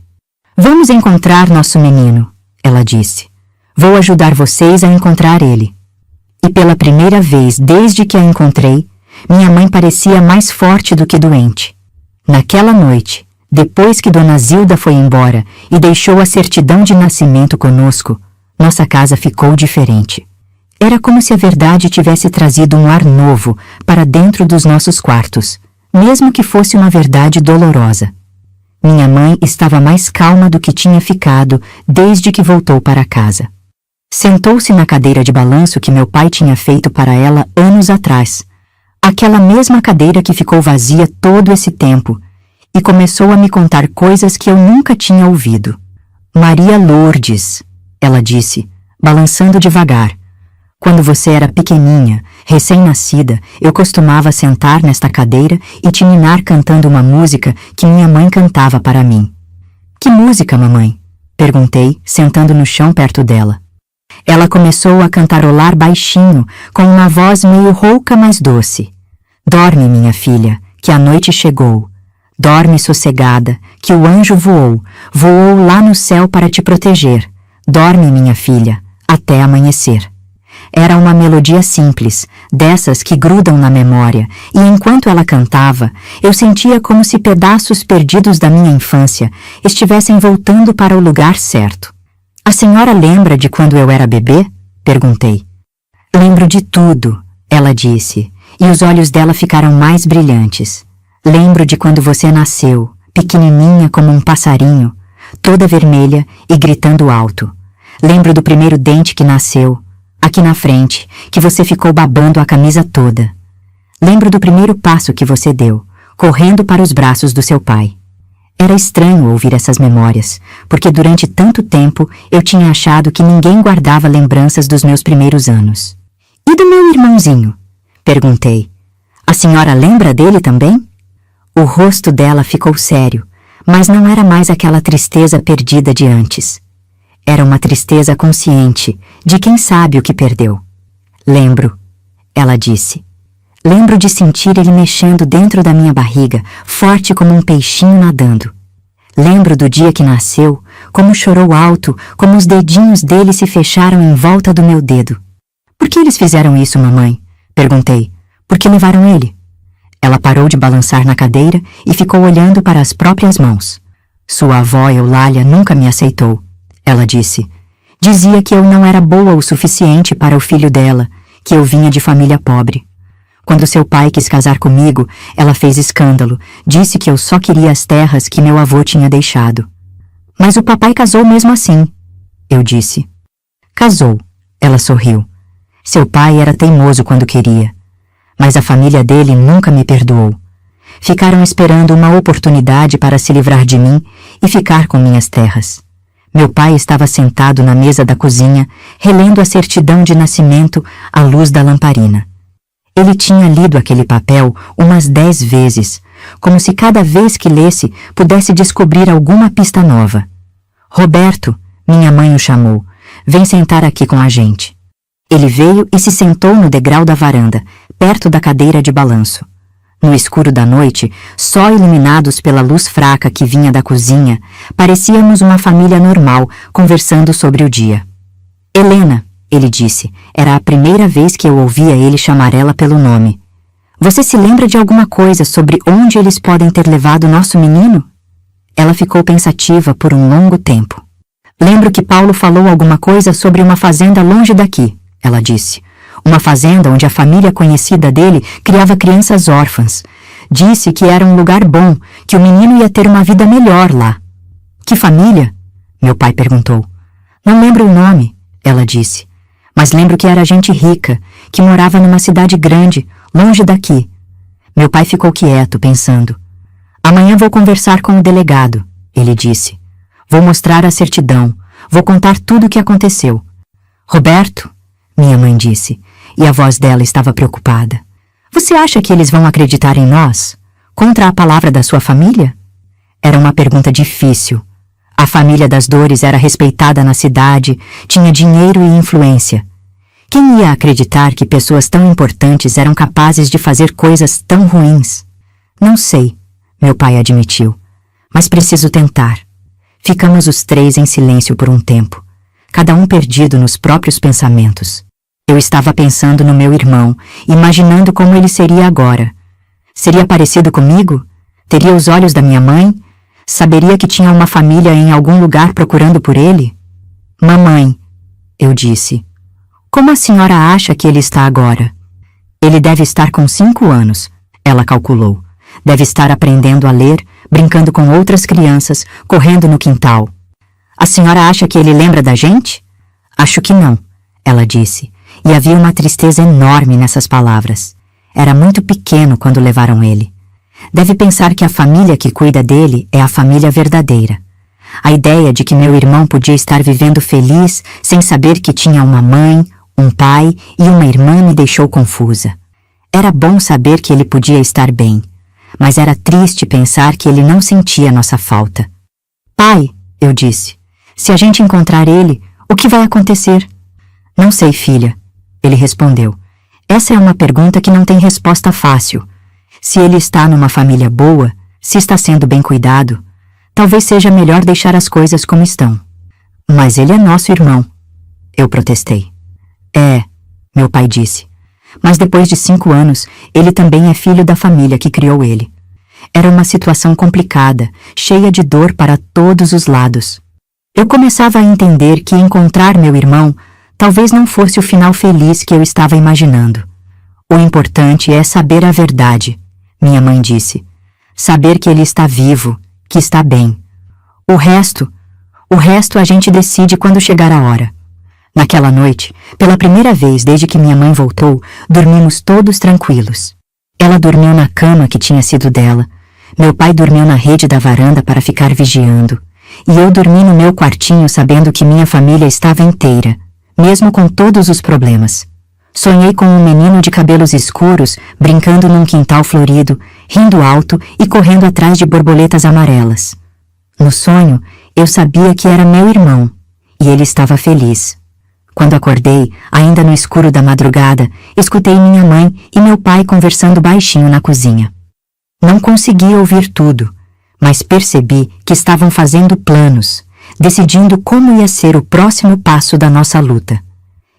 [SPEAKER 1] Vamos encontrar nosso menino, ela disse. Vou ajudar vocês a encontrar ele. E pela primeira vez desde que a encontrei, minha mãe parecia mais forte do que doente. Naquela noite, depois que Dona Zilda foi embora e deixou a certidão de nascimento conosco, nossa casa ficou diferente. Era como se a verdade tivesse trazido um ar novo para dentro dos nossos quartos, mesmo que fosse uma verdade dolorosa. Minha mãe estava mais calma do que tinha ficado desde que voltou para casa. Sentou-se na cadeira de balanço que meu pai tinha feito para ela anos atrás, aquela mesma cadeira que ficou vazia todo esse tempo, e começou a me contar coisas que eu nunca tinha ouvido. Maria Lourdes, ela disse, balançando devagar. Quando você era pequeninha, recém-nascida, eu costumava sentar nesta cadeira e te ninar cantando uma música que minha mãe cantava para mim. Que música, mamãe? Perguntei, sentando no chão perto dela. Ela começou a cantarolar baixinho, com uma voz meio rouca, mas doce. Dorme, minha filha, que a noite chegou. Dorme sossegada, que o anjo voou, voou lá no céu para te proteger. Dorme, minha filha, até amanhecer. Era uma melodia simples, dessas que grudam na memória, e enquanto ela cantava, eu sentia como se pedaços perdidos da minha infância estivessem voltando para o lugar certo. A senhora lembra de quando eu era bebê? Perguntei. Lembro de tudo, ela disse, e os olhos dela ficaram mais brilhantes. Lembro de quando você nasceu, pequenininha como um passarinho, toda vermelha e gritando alto. Lembro do primeiro dente que nasceu, aqui na frente, que você ficou babando a camisa toda. Lembro do primeiro passo que você deu, correndo para os braços do seu pai. Era estranho ouvir essas memórias, porque durante tanto tempo eu tinha achado que ninguém guardava lembranças dos meus primeiros anos. E do meu irmãozinho? Perguntei. A senhora lembra dele também? O rosto dela ficou sério, mas não era mais aquela tristeza perdida de antes. Era uma tristeza consciente, de quem sabe o que perdeu. Lembro, ela disse. Lembro de sentir ele mexendo dentro da minha barriga, forte como um peixinho nadando. Lembro do dia que nasceu, como chorou alto, como os dedinhos dele se fecharam em volta do meu dedo. Por que eles fizeram isso, mamãe? Perguntei. Por que levaram ele? Ela parou de balançar na cadeira e ficou olhando para as próprias mãos. Sua avó Eulália nunca me aceitou, ela disse. Dizia que eu não era boa o suficiente para o filho dela, que eu vinha de família pobre. Quando seu pai quis casar comigo, ela fez escândalo, disse que eu só queria as terras que meu avô tinha deixado. Mas o papai casou mesmo assim, eu disse. Casou, ela sorriu. Seu pai era teimoso quando queria. Mas a família dele nunca me perdoou. Ficaram esperando uma oportunidade para se livrar de mim e ficar com minhas terras. Meu pai estava sentado na mesa da cozinha, relendo a certidão de nascimento à luz da lamparina. Ele tinha lido aquele papel umas 10 vezes, como se cada vez que lesse pudesse descobrir alguma pista nova. Roberto, minha mãe o chamou, vem sentar aqui com a gente. Ele veio e se sentou no degrau da varanda, perto da cadeira de balanço. No escuro da noite, só iluminados pela luz fraca que vinha da cozinha, parecíamos uma família normal conversando sobre o dia. Helena, ele disse. Era a primeira vez que eu ouvia ele chamar ela pelo nome. Você se lembra de alguma coisa sobre onde eles podem ter levado nosso menino? Ela ficou pensativa por um longo tempo. Lembro que Paulo falou alguma coisa sobre uma fazenda longe daqui, ela disse. Uma fazenda onde a família conhecida dele criava crianças órfãs. Disse que era um lugar bom, que o menino ia ter uma vida melhor lá. Que família? Meu pai perguntou. Não lembro o nome, ela disse. Mas lembro que era gente rica, que morava numa cidade grande, longe daqui. Meu pai ficou quieto, pensando. Amanhã vou conversar com o delegado, ele disse. Vou mostrar a certidão, vou contar tudo o que aconteceu. Roberto, minha mãe disse, e a voz dela estava preocupada. Você acha que eles vão acreditar em nós? Contra a palavra da sua família? Era uma pergunta difícil. A família das Dores era respeitada na cidade, tinha dinheiro e influência. Quem ia acreditar que pessoas tão importantes eram capazes de fazer coisas tão ruins? Não sei, meu pai admitiu, mas preciso tentar. Ficamos os três em silêncio por um tempo, cada um perdido nos próprios pensamentos. Eu estava pensando no meu irmão, imaginando como ele seria agora. Seria parecido comigo? Teria os olhos da minha mãe? Saberia que tinha uma família em algum lugar procurando por ele? Mamãe, eu disse, como a senhora acha que ele está agora? Ele deve estar com 5 anos, ela calculou. Deve estar aprendendo a ler, brincando com outras crianças, correndo no quintal. A senhora acha que ele lembra da gente? Acho que não, ela disse, e havia uma tristeza enorme nessas palavras. Era muito pequeno quando levaram ele. Deve pensar que a família que cuida dele é a família verdadeira. A ideia de que meu irmão podia estar vivendo feliz sem saber que tinha uma mãe, um pai e uma irmã me deixou confusa. Era bom saber que ele podia estar bem, mas era triste pensar que ele não sentia nossa falta. Pai, eu disse, se a gente encontrar ele, o que vai acontecer? Não sei, filha, ele respondeu. Essa é uma pergunta que não tem resposta fácil. Se ele está numa família boa, se está sendo bem cuidado, talvez seja melhor deixar as coisas como estão. Mas ele é nosso irmão, eu protestei. É, meu pai disse. Mas depois de 5 anos, ele também é filho da família que criou ele. Era uma situação complicada, cheia de dor para todos os lados. Eu começava a entender que encontrar meu irmão talvez não fosse o final feliz que eu estava imaginando. O importante é saber a verdade, minha mãe disse. Saber que ele está vivo, que está bem. O resto a gente decide quando chegar a hora. Naquela noite, pela primeira vez desde que minha mãe voltou, dormimos todos tranquilos. Ela dormiu na cama que tinha sido dela, meu pai dormiu na rede da varanda para ficar vigiando, e eu dormi no meu quartinho sabendo que minha família estava inteira, mesmo com todos os problemas. Sonhei com um menino de cabelos escuros, brincando num quintal florido, rindo alto e correndo atrás de borboletas amarelas. No sonho, eu sabia que era meu irmão, e ele estava feliz. Quando acordei, ainda no escuro da madrugada, escutei minha mãe e meu pai conversando baixinho na cozinha. Não consegui ouvir tudo, mas percebi que estavam fazendo planos, decidindo como ia ser o próximo passo da nossa luta.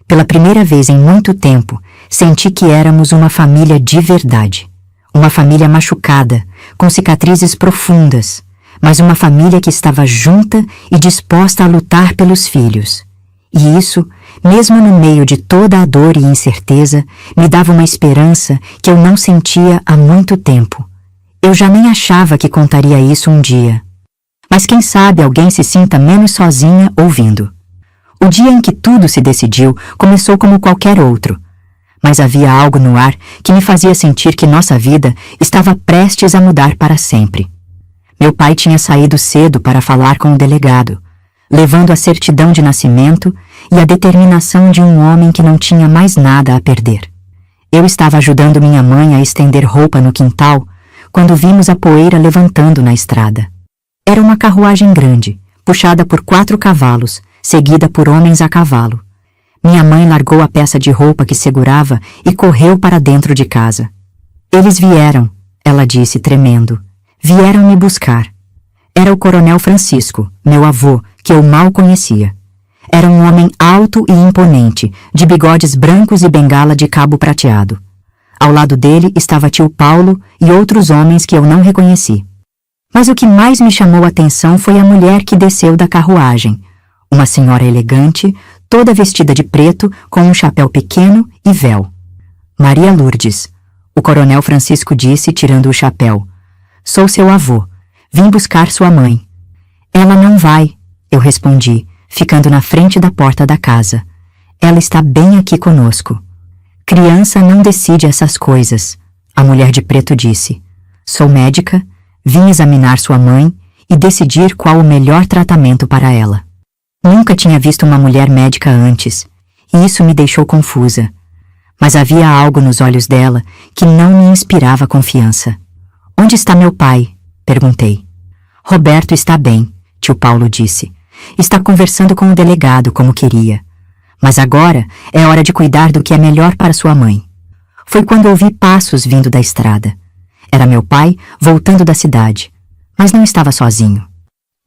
[SPEAKER 1] Pela primeira vez em muito tempo, senti que éramos uma família de verdade. Uma família machucada, com cicatrizes profundas, mas uma família que estava junta e disposta a lutar pelos filhos. E isso, mesmo no meio de toda a dor e incerteza, me dava uma esperança que eu não sentia há muito tempo. Eu já nem achava que contaria isso um dia. Mas quem sabe alguém se sinta menos sozinha ouvindo. O dia em que tudo se decidiu começou como qualquer outro. Mas havia algo no ar que me fazia sentir que nossa vida estava prestes a mudar para sempre. Meu pai tinha saído cedo para falar com o delegado, levando a certidão de nascimento e a determinação de um homem que não tinha mais nada a perder. Eu estava ajudando minha mãe a estender roupa no quintal quando vimos a poeira levantando na estrada. Era uma carruagem grande, puxada por 4 cavalos, seguida por homens a cavalo. Minha mãe largou a peça de roupa que segurava e correu para dentro de casa. Eles vieram, ela disse, tremendo. Vieram me buscar. Era o coronel Francisco, meu avô, que eu mal conhecia. Era um homem alto e imponente, de bigodes brancos e bengala de cabo prateado. Ao lado dele estava tio Paulo e outros homens que eu não reconheci. Mas o que mais me chamou a atenção foi a mulher que desceu da carruagem. Uma senhora elegante, toda vestida de preto, com um chapéu pequeno e véu. Maria Lourdes, o coronel Francisco disse, tirando o chapéu. Sou seu avô. Vim buscar sua mãe. Ela não vai, eu respondi, ficando na frente da porta da casa. Ela está bem aqui conosco. Criança não decide essas coisas, a mulher de preto disse. Sou médica, vim examinar sua mãe e decidir qual o melhor tratamento para ela. Nunca tinha visto uma mulher médica antes, e isso me deixou confusa. Mas havia algo nos olhos dela que não me inspirava confiança. Onde está meu pai? Perguntei. Roberto está bem, tio Paulo disse. Está conversando com o delegado como queria. Mas agora é hora de cuidar do que é melhor para sua mãe. Foi quando ouvi passos vindo da estrada. Era meu pai voltando da cidade, mas não estava sozinho.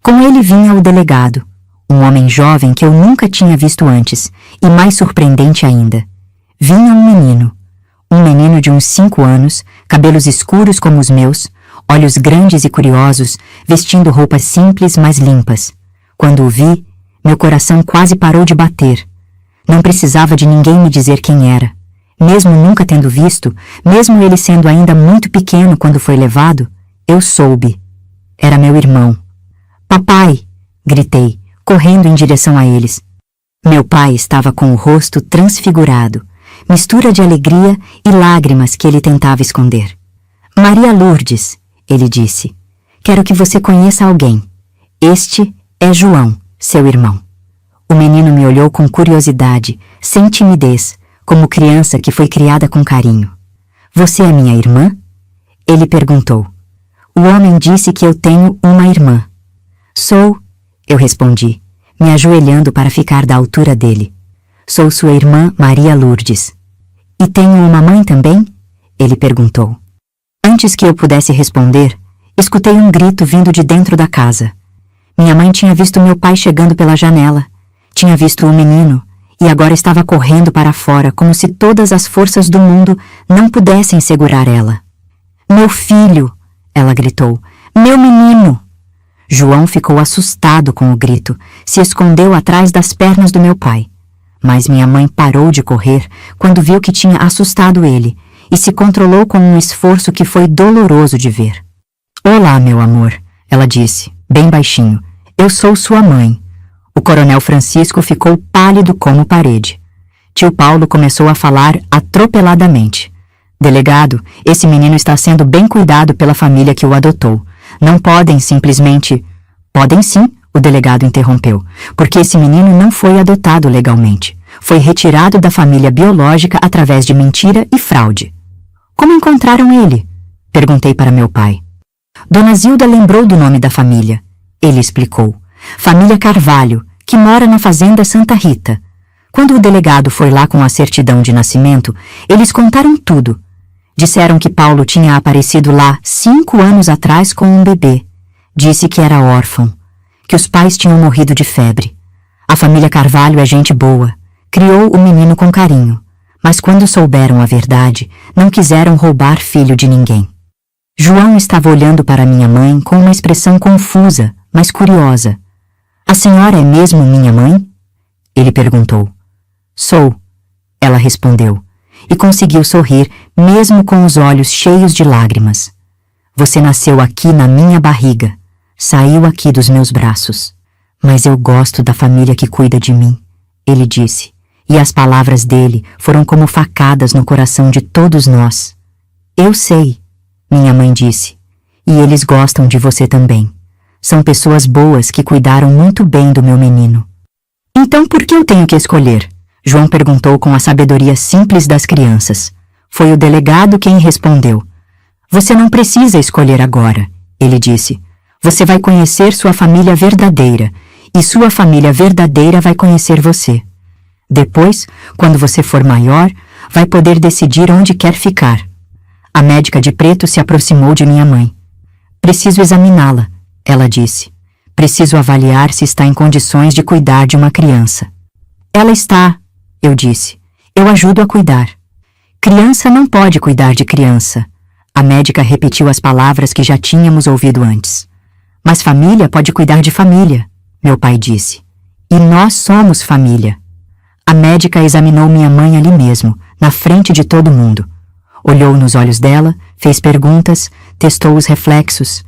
[SPEAKER 1] Com ele vinha o delegado, um homem jovem que eu nunca tinha visto antes, e mais surpreendente ainda. Vinha um menino de uns 5 anos, cabelos escuros como os meus, olhos grandes e curiosos, vestindo roupas simples, mas limpas. Quando o vi, meu coração quase parou de bater. Não precisava de ninguém me dizer quem era. Mesmo nunca tendo visto, mesmo ele sendo ainda muito pequeno quando foi levado, eu soube. Era meu irmão. Papai! Gritei, correndo em direção a eles. Meu pai estava com o rosto transfigurado, mistura de alegria e lágrimas que ele tentava esconder. Maria Lourdes, ele disse, quero que você conheça alguém. Este é João, seu irmão. O menino me olhou com curiosidade, sem timidez, como criança que foi criada com carinho. Você é minha irmã? Ele perguntou. O homem disse que eu tenho uma irmã. Sou, eu respondi, me ajoelhando para ficar da altura dele. Sou sua irmã Maria Lourdes. E tenho uma mãe também? Ele perguntou. Antes que eu pudesse responder, escutei um grito vindo de dentro da casa. Minha mãe tinha visto meu pai chegando pela janela. Tinha visto o menino e agora estava correndo para fora como se todas as forças do mundo não pudessem segurar ela. Meu filho! Ela gritou. Meu menino! João ficou assustado com o grito, se escondeu atrás das pernas do meu pai. Mas minha mãe parou de correr quando viu que tinha assustado ele e se controlou com um esforço que foi doloroso de ver. Olá, meu amor, ela disse, bem baixinho. Eu sou sua mãe. O coronel Francisco ficou pálido como parede. Tio Paulo começou a falar atropeladamente. Delegado, esse menino está sendo bem cuidado pela família que o adotou. Não podem simplesmente... Podem sim, o delegado interrompeu, porque esse menino não foi adotado legalmente. Foi retirado da família biológica através de mentira e fraude. Como encontraram ele? Perguntei para meu pai. Dona Zilda lembrou do nome da família. Ele explicou. Família Carvalho, que mora na fazenda Santa Rita. Quando o delegado foi lá com a certidão de nascimento, eles contaram tudo. Disseram que Paulo tinha aparecido lá 5 anos atrás com um bebê. Disse que era órfão, que os pais tinham morrido de febre. A família Carvalho é gente boa. Criou o menino com carinho. Mas quando souberam a verdade, não quiseram roubar filho de ninguém. João estava olhando para minha mãe com uma expressão confusa, mas curiosa. A senhora é mesmo minha mãe? Ele perguntou. Sou, ela respondeu, e conseguiu sorrir mesmo com os olhos cheios de lágrimas. Você nasceu aqui na minha barriga, saiu aqui dos meus braços. Mas eu gosto da família que cuida de mim, ele disse, e as palavras dele foram como facadas no coração de todos nós. Eu sei, minha mãe disse, e eles gostam de você também. São pessoas boas que cuidaram muito bem do meu menino. Então por que eu tenho que escolher? João perguntou com a sabedoria simples das crianças. Foi o delegado quem respondeu. Você não precisa escolher agora, ele disse. Você vai conhecer sua família verdadeira, e sua família verdadeira vai conhecer você. Depois, quando você for maior, vai poder decidir onde quer ficar. A médica de preto se aproximou de minha mãe. Preciso examiná-la, ela disse. Preciso avaliar se está em condições de cuidar de uma criança. Ela está, eu disse. Eu ajudo a cuidar. Criança não pode cuidar de criança. A médica repetiu as palavras que já tínhamos ouvido antes. Mas família pode cuidar de família, meu pai disse. E nós somos família. A médica examinou minha mãe ali mesmo, na frente de todo mundo. Olhou nos olhos dela, fez perguntas, testou os reflexos.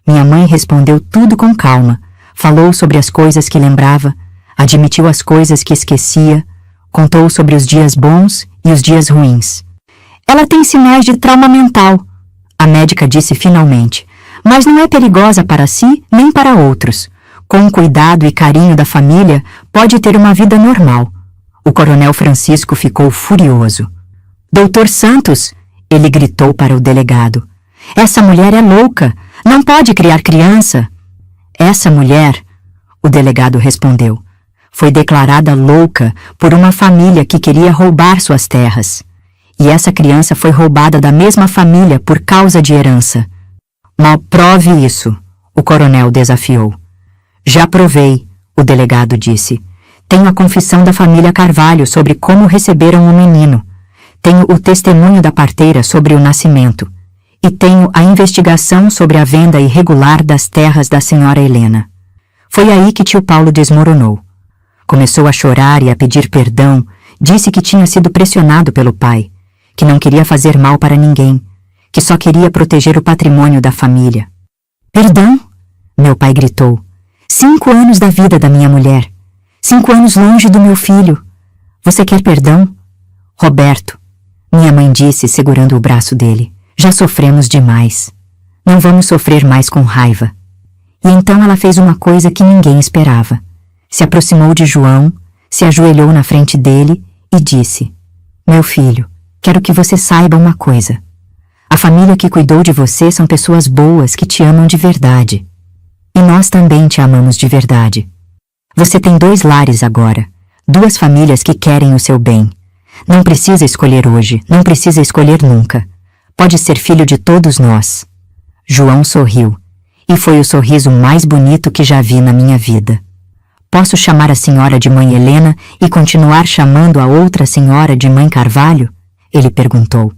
[SPEAKER 1] Minha mãe respondeu tudo com calma, falou sobre as coisas que lembrava, admitiu as coisas que esquecia, contou sobre os dias bons e os dias ruins. Ela tem sinais de trauma mental, a médica disse finalmente, mas não é perigosa para si nem para outros. Com o cuidado e carinho da família, pode ter uma vida normal. O coronel Francisco ficou furioso. Doutor Santos, ele gritou para o delegado. Essa mulher é louca, não pode criar criança. Essa mulher, o delegado respondeu, foi declarada louca por uma família que queria roubar suas terras. E essa criança foi roubada da mesma família por causa de herança. Mal prove isso, o coronel desafiou. Já provei, o delegado disse. Tenho a confissão da família Carvalho sobre como receberam o menino. Tenho o testemunho da parteira sobre o nascimento. E tenho a investigação sobre a venda irregular das terras da senhora Helena. Foi aí que tio Paulo desmoronou. Começou a chorar e a pedir perdão, disse que tinha sido pressionado pelo pai, que não queria fazer mal para ninguém, que só queria proteger o patrimônio da família. Perdão? Meu pai gritou. 5 anos da vida da minha mulher. 5 anos longe do meu filho. Você quer perdão? Roberto, minha mãe disse segurando o braço dele. Já sofremos demais. Não vamos sofrer mais com raiva. E então ela fez uma coisa que ninguém esperava. Se aproximou de João, se ajoelhou na frente dele e disse: Meu filho, quero que você saiba uma coisa. A família que cuidou de você são pessoas boas que te amam de verdade. E nós também te amamos de verdade. Você tem 2 lares agora, 2 famílias que querem o seu bem. Não precisa escolher hoje, não precisa escolher nunca. Pode ser filho de todos nós. João sorriu, e foi o sorriso mais bonito que já vi na minha vida. Posso chamar a senhora de mãe Helena e continuar chamando a outra senhora de mãe Carvalho? Ele perguntou.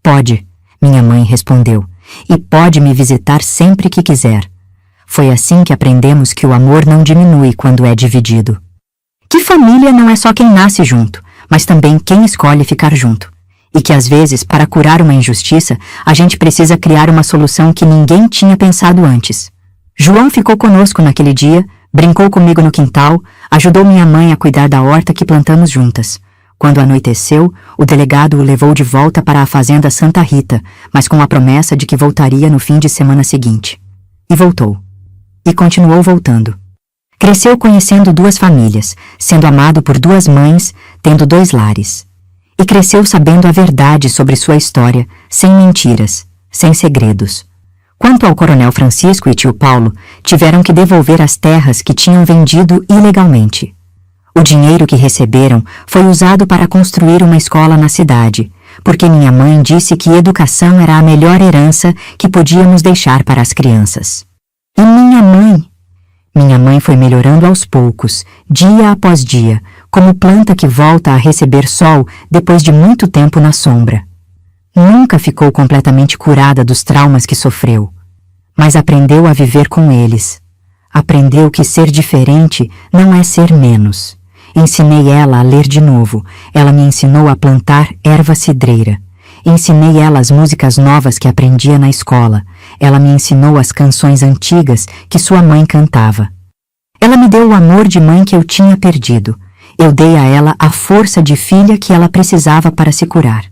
[SPEAKER 1] Pode, minha mãe respondeu, e pode me visitar sempre que quiser. Foi assim que aprendemos que o amor não diminui quando é dividido. Que família não é só quem nasce junto, mas também quem escolhe ficar junto. E que às vezes, para curar uma injustiça, a gente precisa criar uma solução que ninguém tinha pensado antes. João ficou conosco naquele dia, brincou comigo no quintal, ajudou minha mãe a cuidar da horta que plantamos juntas. Quando anoiteceu, o delegado o levou de volta para a fazenda Santa Rita, mas com a promessa de que voltaria no fim de semana seguinte. E voltou. E continuou voltando. Cresceu conhecendo 2 famílias, sendo amado por 2 mães, tendo 2 lares. E cresceu sabendo a verdade sobre sua história, sem mentiras, sem segredos. Quanto ao coronel Francisco e tio Paulo, tiveram que devolver as terras que tinham vendido ilegalmente. O dinheiro que receberam foi usado para construir uma escola na cidade, porque minha mãe disse que educação era a melhor herança que podíamos deixar para as crianças. E minha mãe? Minha mãe foi melhorando aos poucos, dia após dia, como planta que volta a receber sol depois de muito tempo na sombra. Nunca ficou completamente curada dos traumas que sofreu, mas aprendeu a viver com eles. Aprendeu que ser diferente não é ser menos. Ensinei ela a ler de novo. Ela me ensinou a plantar erva cidreira. Ensinei ela as músicas novas que aprendia na escola. Ela me ensinou as canções antigas que sua mãe cantava. Ela me deu o amor de mãe que eu tinha perdido. Eu dei a ela a força de filha que ela precisava para se curar.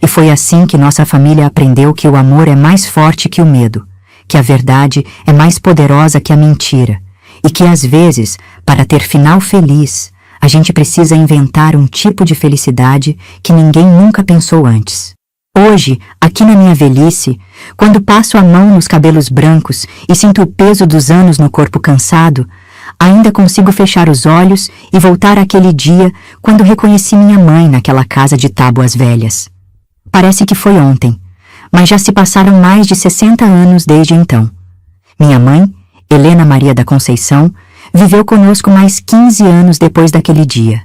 [SPEAKER 1] E foi assim que nossa família aprendeu que o amor é mais forte que o medo, que a verdade é mais poderosa que a mentira, e que às vezes, para ter final feliz, a gente precisa inventar um tipo de felicidade que ninguém nunca pensou antes. Hoje, aqui na minha velhice, quando passo a mão nos cabelos brancos e sinto o peso dos anos no corpo cansado, ainda consigo fechar os olhos e voltar àquele dia quando reconheci minha mãe naquela casa de tábuas velhas. Parece que foi ontem, mas já se passaram mais de 60 anos desde então. Minha mãe, Helena Maria da Conceição, viveu conosco mais 15 anos depois daquele dia.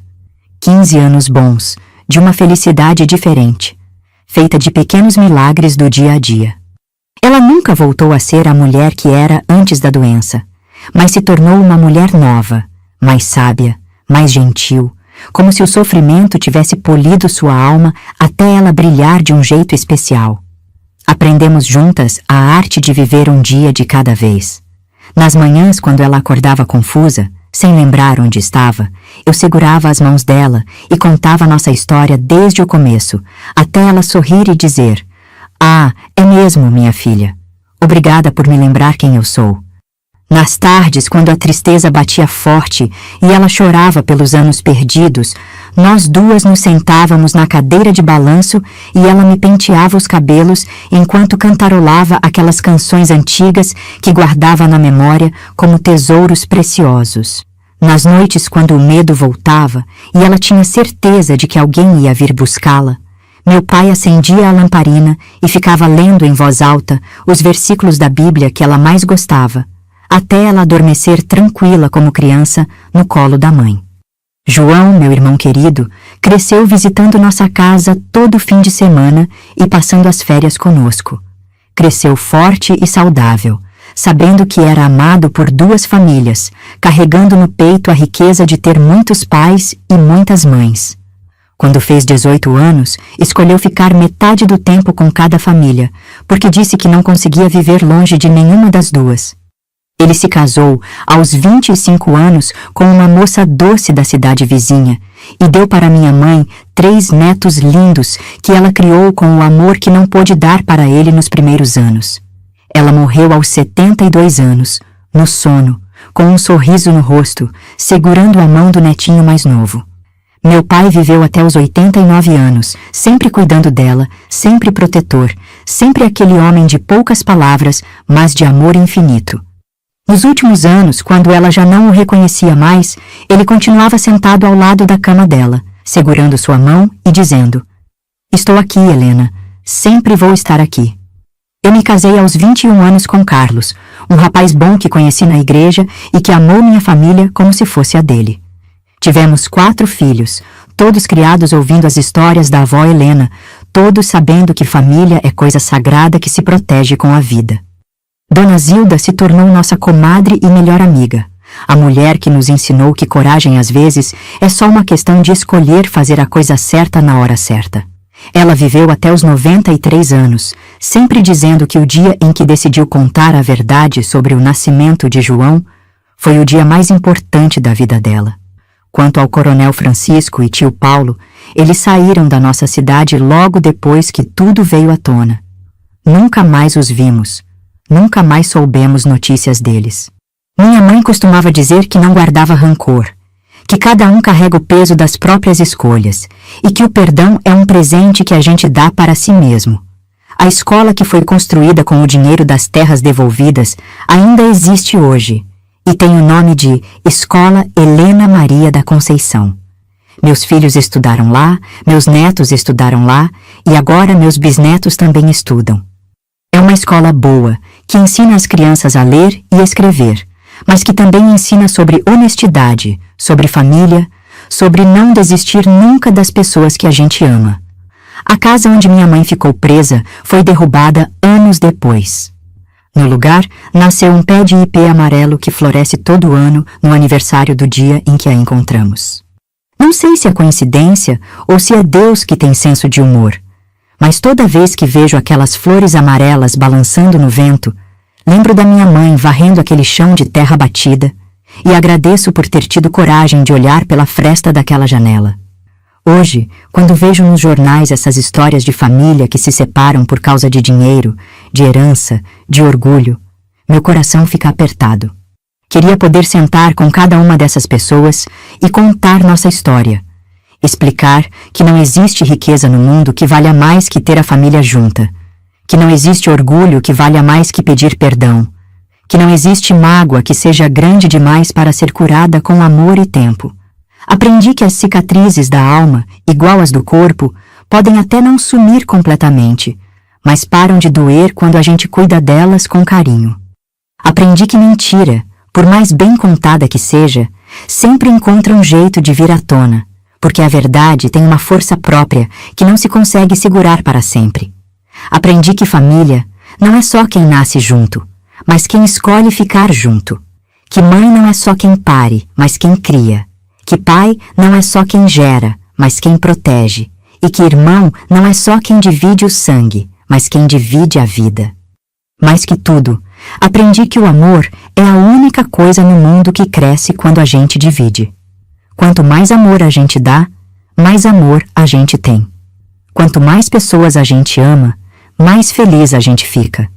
[SPEAKER 1] 15 anos bons, de uma felicidade diferente, feita de pequenos milagres do dia a dia. Ela nunca voltou a ser a mulher que era antes da doença, mas se tornou uma mulher nova, mais sábia, mais gentil, como se o sofrimento tivesse polido sua alma até ela brilhar de um jeito especial. Aprendemos juntas a arte de viver um dia de cada vez. Nas manhãs, quando ela acordava confusa, sem lembrar onde estava, eu segurava as mãos dela e contava nossa história desde o começo, até ela sorrir e dizer: "Ah, é mesmo, minha filha. Obrigada por me lembrar quem eu sou." Nas tardes, quando a tristeza batia forte e ela chorava pelos anos perdidos, nós duas nos sentávamos na cadeira de balanço e ela me penteava os cabelos enquanto cantarolava aquelas canções antigas que guardava na memória como tesouros preciosos. Nas noites, quando o medo voltava e ela tinha certeza de que alguém ia vir buscá-la, meu pai acendia a lamparina e ficava lendo em voz alta os versículos da Bíblia que ela mais gostava, até ela adormecer tranquila como criança no colo da mãe. João, meu irmão querido, cresceu visitando nossa casa todo fim de semana e passando as férias conosco. Cresceu forte e saudável, sabendo que era amado por duas famílias, carregando no peito a riqueza de ter muitos pais e muitas mães. Quando fez 18 anos, escolheu ficar metade do tempo com cada família, porque disse que não conseguia viver longe de nenhuma das duas. Ele se casou aos 25 anos com uma moça doce da cidade vizinha e deu para minha mãe 3 netos lindos que ela criou com o amor que não pôde dar para ele nos primeiros anos. Ela morreu aos 72 anos, no sono, com um sorriso no rosto, segurando a mão do netinho mais novo. Meu pai viveu até os 89 anos, sempre cuidando dela, sempre protetor, sempre aquele homem de poucas palavras, mas de amor infinito. Nos últimos anos, quando ela já não o reconhecia mais, ele continuava sentado ao lado da cama dela, segurando sua mão e dizendo: "Estou aqui, Helena. Sempre vou estar aqui." Eu me casei aos 21 anos com Carlos, um rapaz bom que conheci na igreja e que amou minha família como se fosse a dele. Tivemos 4 filhos, todos criados ouvindo as histórias da avó Helena, todos sabendo que família é coisa sagrada que se protege com a vida. Dona Zilda se tornou nossa comadre e melhor amiga, a mulher que nos ensinou que coragem às vezes é só uma questão de escolher fazer a coisa certa na hora certa. Ela viveu até os 93 anos, sempre dizendo que o dia em que decidiu contar a verdade sobre o nascimento de João foi o dia mais importante da vida dela. Quanto ao Coronel Francisco e tio Paulo, eles saíram da nossa cidade logo depois que tudo veio à tona. Nunca mais os vimos. Nunca mais soubemos notícias deles. Minha mãe costumava dizer que não guardava rancor, que cada um carrega o peso das próprias escolhas e que o perdão é um presente que a gente dá para si mesmo. A escola que foi construída com o dinheiro das terras devolvidas ainda existe hoje e tem o nome de Escola Helena Maria da Conceição. Meus filhos estudaram lá, meus netos estudaram lá e agora meus bisnetos também estudam. É uma escola boa, que ensina as crianças a ler e escrever, mas que também ensina sobre honestidade, sobre família, sobre não desistir nunca das pessoas que a gente ama. A casa onde minha mãe ficou presa foi derrubada anos depois. No lugar, nasceu um pé de ipê amarelo que floresce todo ano no aniversário do dia em que a encontramos. Não sei se é coincidência ou se é Deus que tem senso de humor, mas toda vez que vejo aquelas flores amarelas balançando no vento, lembro da minha mãe varrendo aquele chão de terra batida e agradeço por ter tido coragem de olhar pela fresta daquela janela. Hoje, quando vejo nos jornais essas histórias de família que se separam por causa de dinheiro, de herança, de orgulho, meu coração fica apertado. Queria poder sentar com cada uma dessas pessoas e contar nossa história. Explicar que não existe riqueza no mundo que valha mais que ter a família junta, que não existe orgulho que valha mais que pedir perdão, que não existe mágoa que seja grande demais para ser curada com amor e tempo. Aprendi que as cicatrizes da alma, igual às do corpo, podem até não sumir completamente, mas param de doer quando a gente cuida delas com carinho. Aprendi que mentira, por mais bem contada que seja, sempre encontra um jeito de vir à tona, porque a verdade tem uma força própria que não se consegue segurar para sempre. Aprendi que família não é só quem nasce junto, mas quem escolhe ficar junto. Que mãe não é só quem pare, mas quem cria. Que pai não é só quem gera, mas quem protege. E que irmão não é só quem divide o sangue, mas quem divide a vida. Mais que tudo, aprendi que o amor é a única coisa no mundo que cresce quando a gente divide. Quanto mais amor a gente dá, mais amor a gente tem. Quanto mais pessoas a gente ama, mais feliz a gente fica.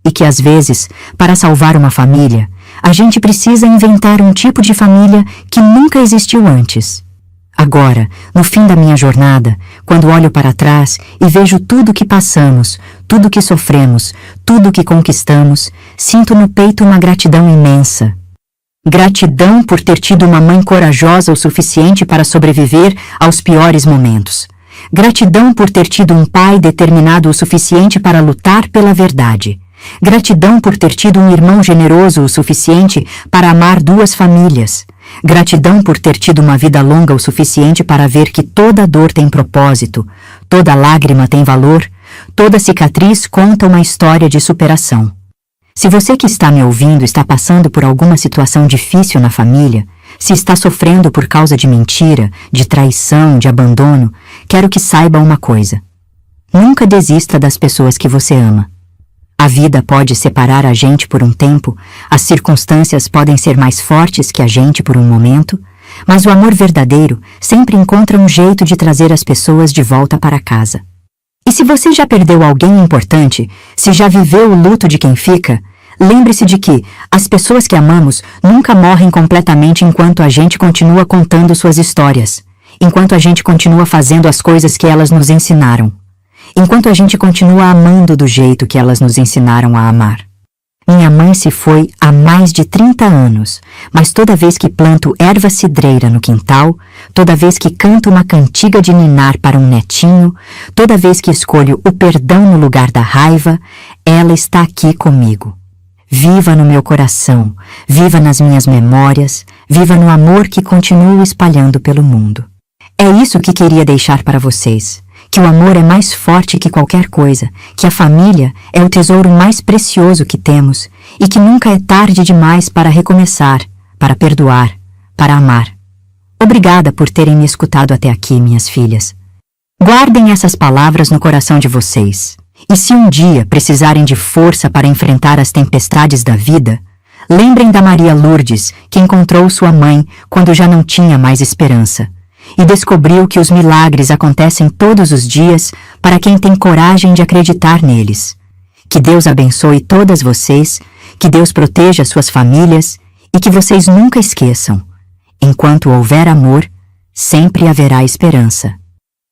[SPEAKER 1] E que às vezes, para salvar uma família, a gente precisa inventar um tipo de família que nunca existiu antes. Agora, no fim da minha jornada, quando olho para trás e vejo tudo que passamos, tudo que sofremos, tudo que conquistamos, sinto no peito uma gratidão imensa. Gratidão por ter tido uma mãe corajosa o suficiente para sobreviver aos piores momentos. Gratidão por ter tido um pai determinado o suficiente para lutar pela verdade. Gratidão por ter tido um irmão generoso o suficiente para amar duas famílias. Gratidão por ter tido uma vida longa o suficiente para ver que toda dor tem propósito, toda lágrima tem valor, toda cicatriz conta uma história de superação. Se você que está me ouvindo está passando por alguma situação difícil na família, se está sofrendo por causa de mentira, de traição, de abandono, quero que saiba uma coisa. Nunca desista das pessoas que você ama. A vida pode separar a gente por um tempo, as circunstâncias podem ser mais fortes que a gente por um momento, mas o amor verdadeiro sempre encontra um jeito de trazer as pessoas de volta para casa. E se você já perdeu alguém importante, se já viveu o luto de quem fica, lembre-se de que as pessoas que amamos nunca morrem completamente enquanto a gente continua contando suas histórias, enquanto a gente continua fazendo as coisas que elas nos ensinaram. Enquanto a gente continua amando do jeito que elas nos ensinaram a amar. Minha mãe se foi há mais de 30 anos, mas toda vez que planto erva cidreira no quintal, toda vez que canto uma cantiga de ninar para um netinho, toda vez que escolho o perdão no lugar da raiva, ela está aqui comigo. Viva no meu coração, viva nas minhas memórias, viva no amor que continuo espalhando pelo mundo. É isso que queria deixar para vocês. Que o amor é mais forte que qualquer coisa, que a família é o tesouro mais precioso que temos e que nunca é tarde demais para recomeçar, para perdoar, para amar. Obrigada por terem me escutado até aqui, minhas filhas. Guardem essas palavras no coração de vocês. E se um dia precisarem de força para enfrentar as tempestades da vida, lembrem da Maria Lourdes, que encontrou sua mãe quando já não tinha mais esperança. E descobriu que os milagres acontecem todos os dias para quem tem coragem de acreditar neles. Que Deus abençoe todas vocês, que Deus proteja suas famílias e que vocês nunca esqueçam: enquanto houver amor, sempre haverá esperança.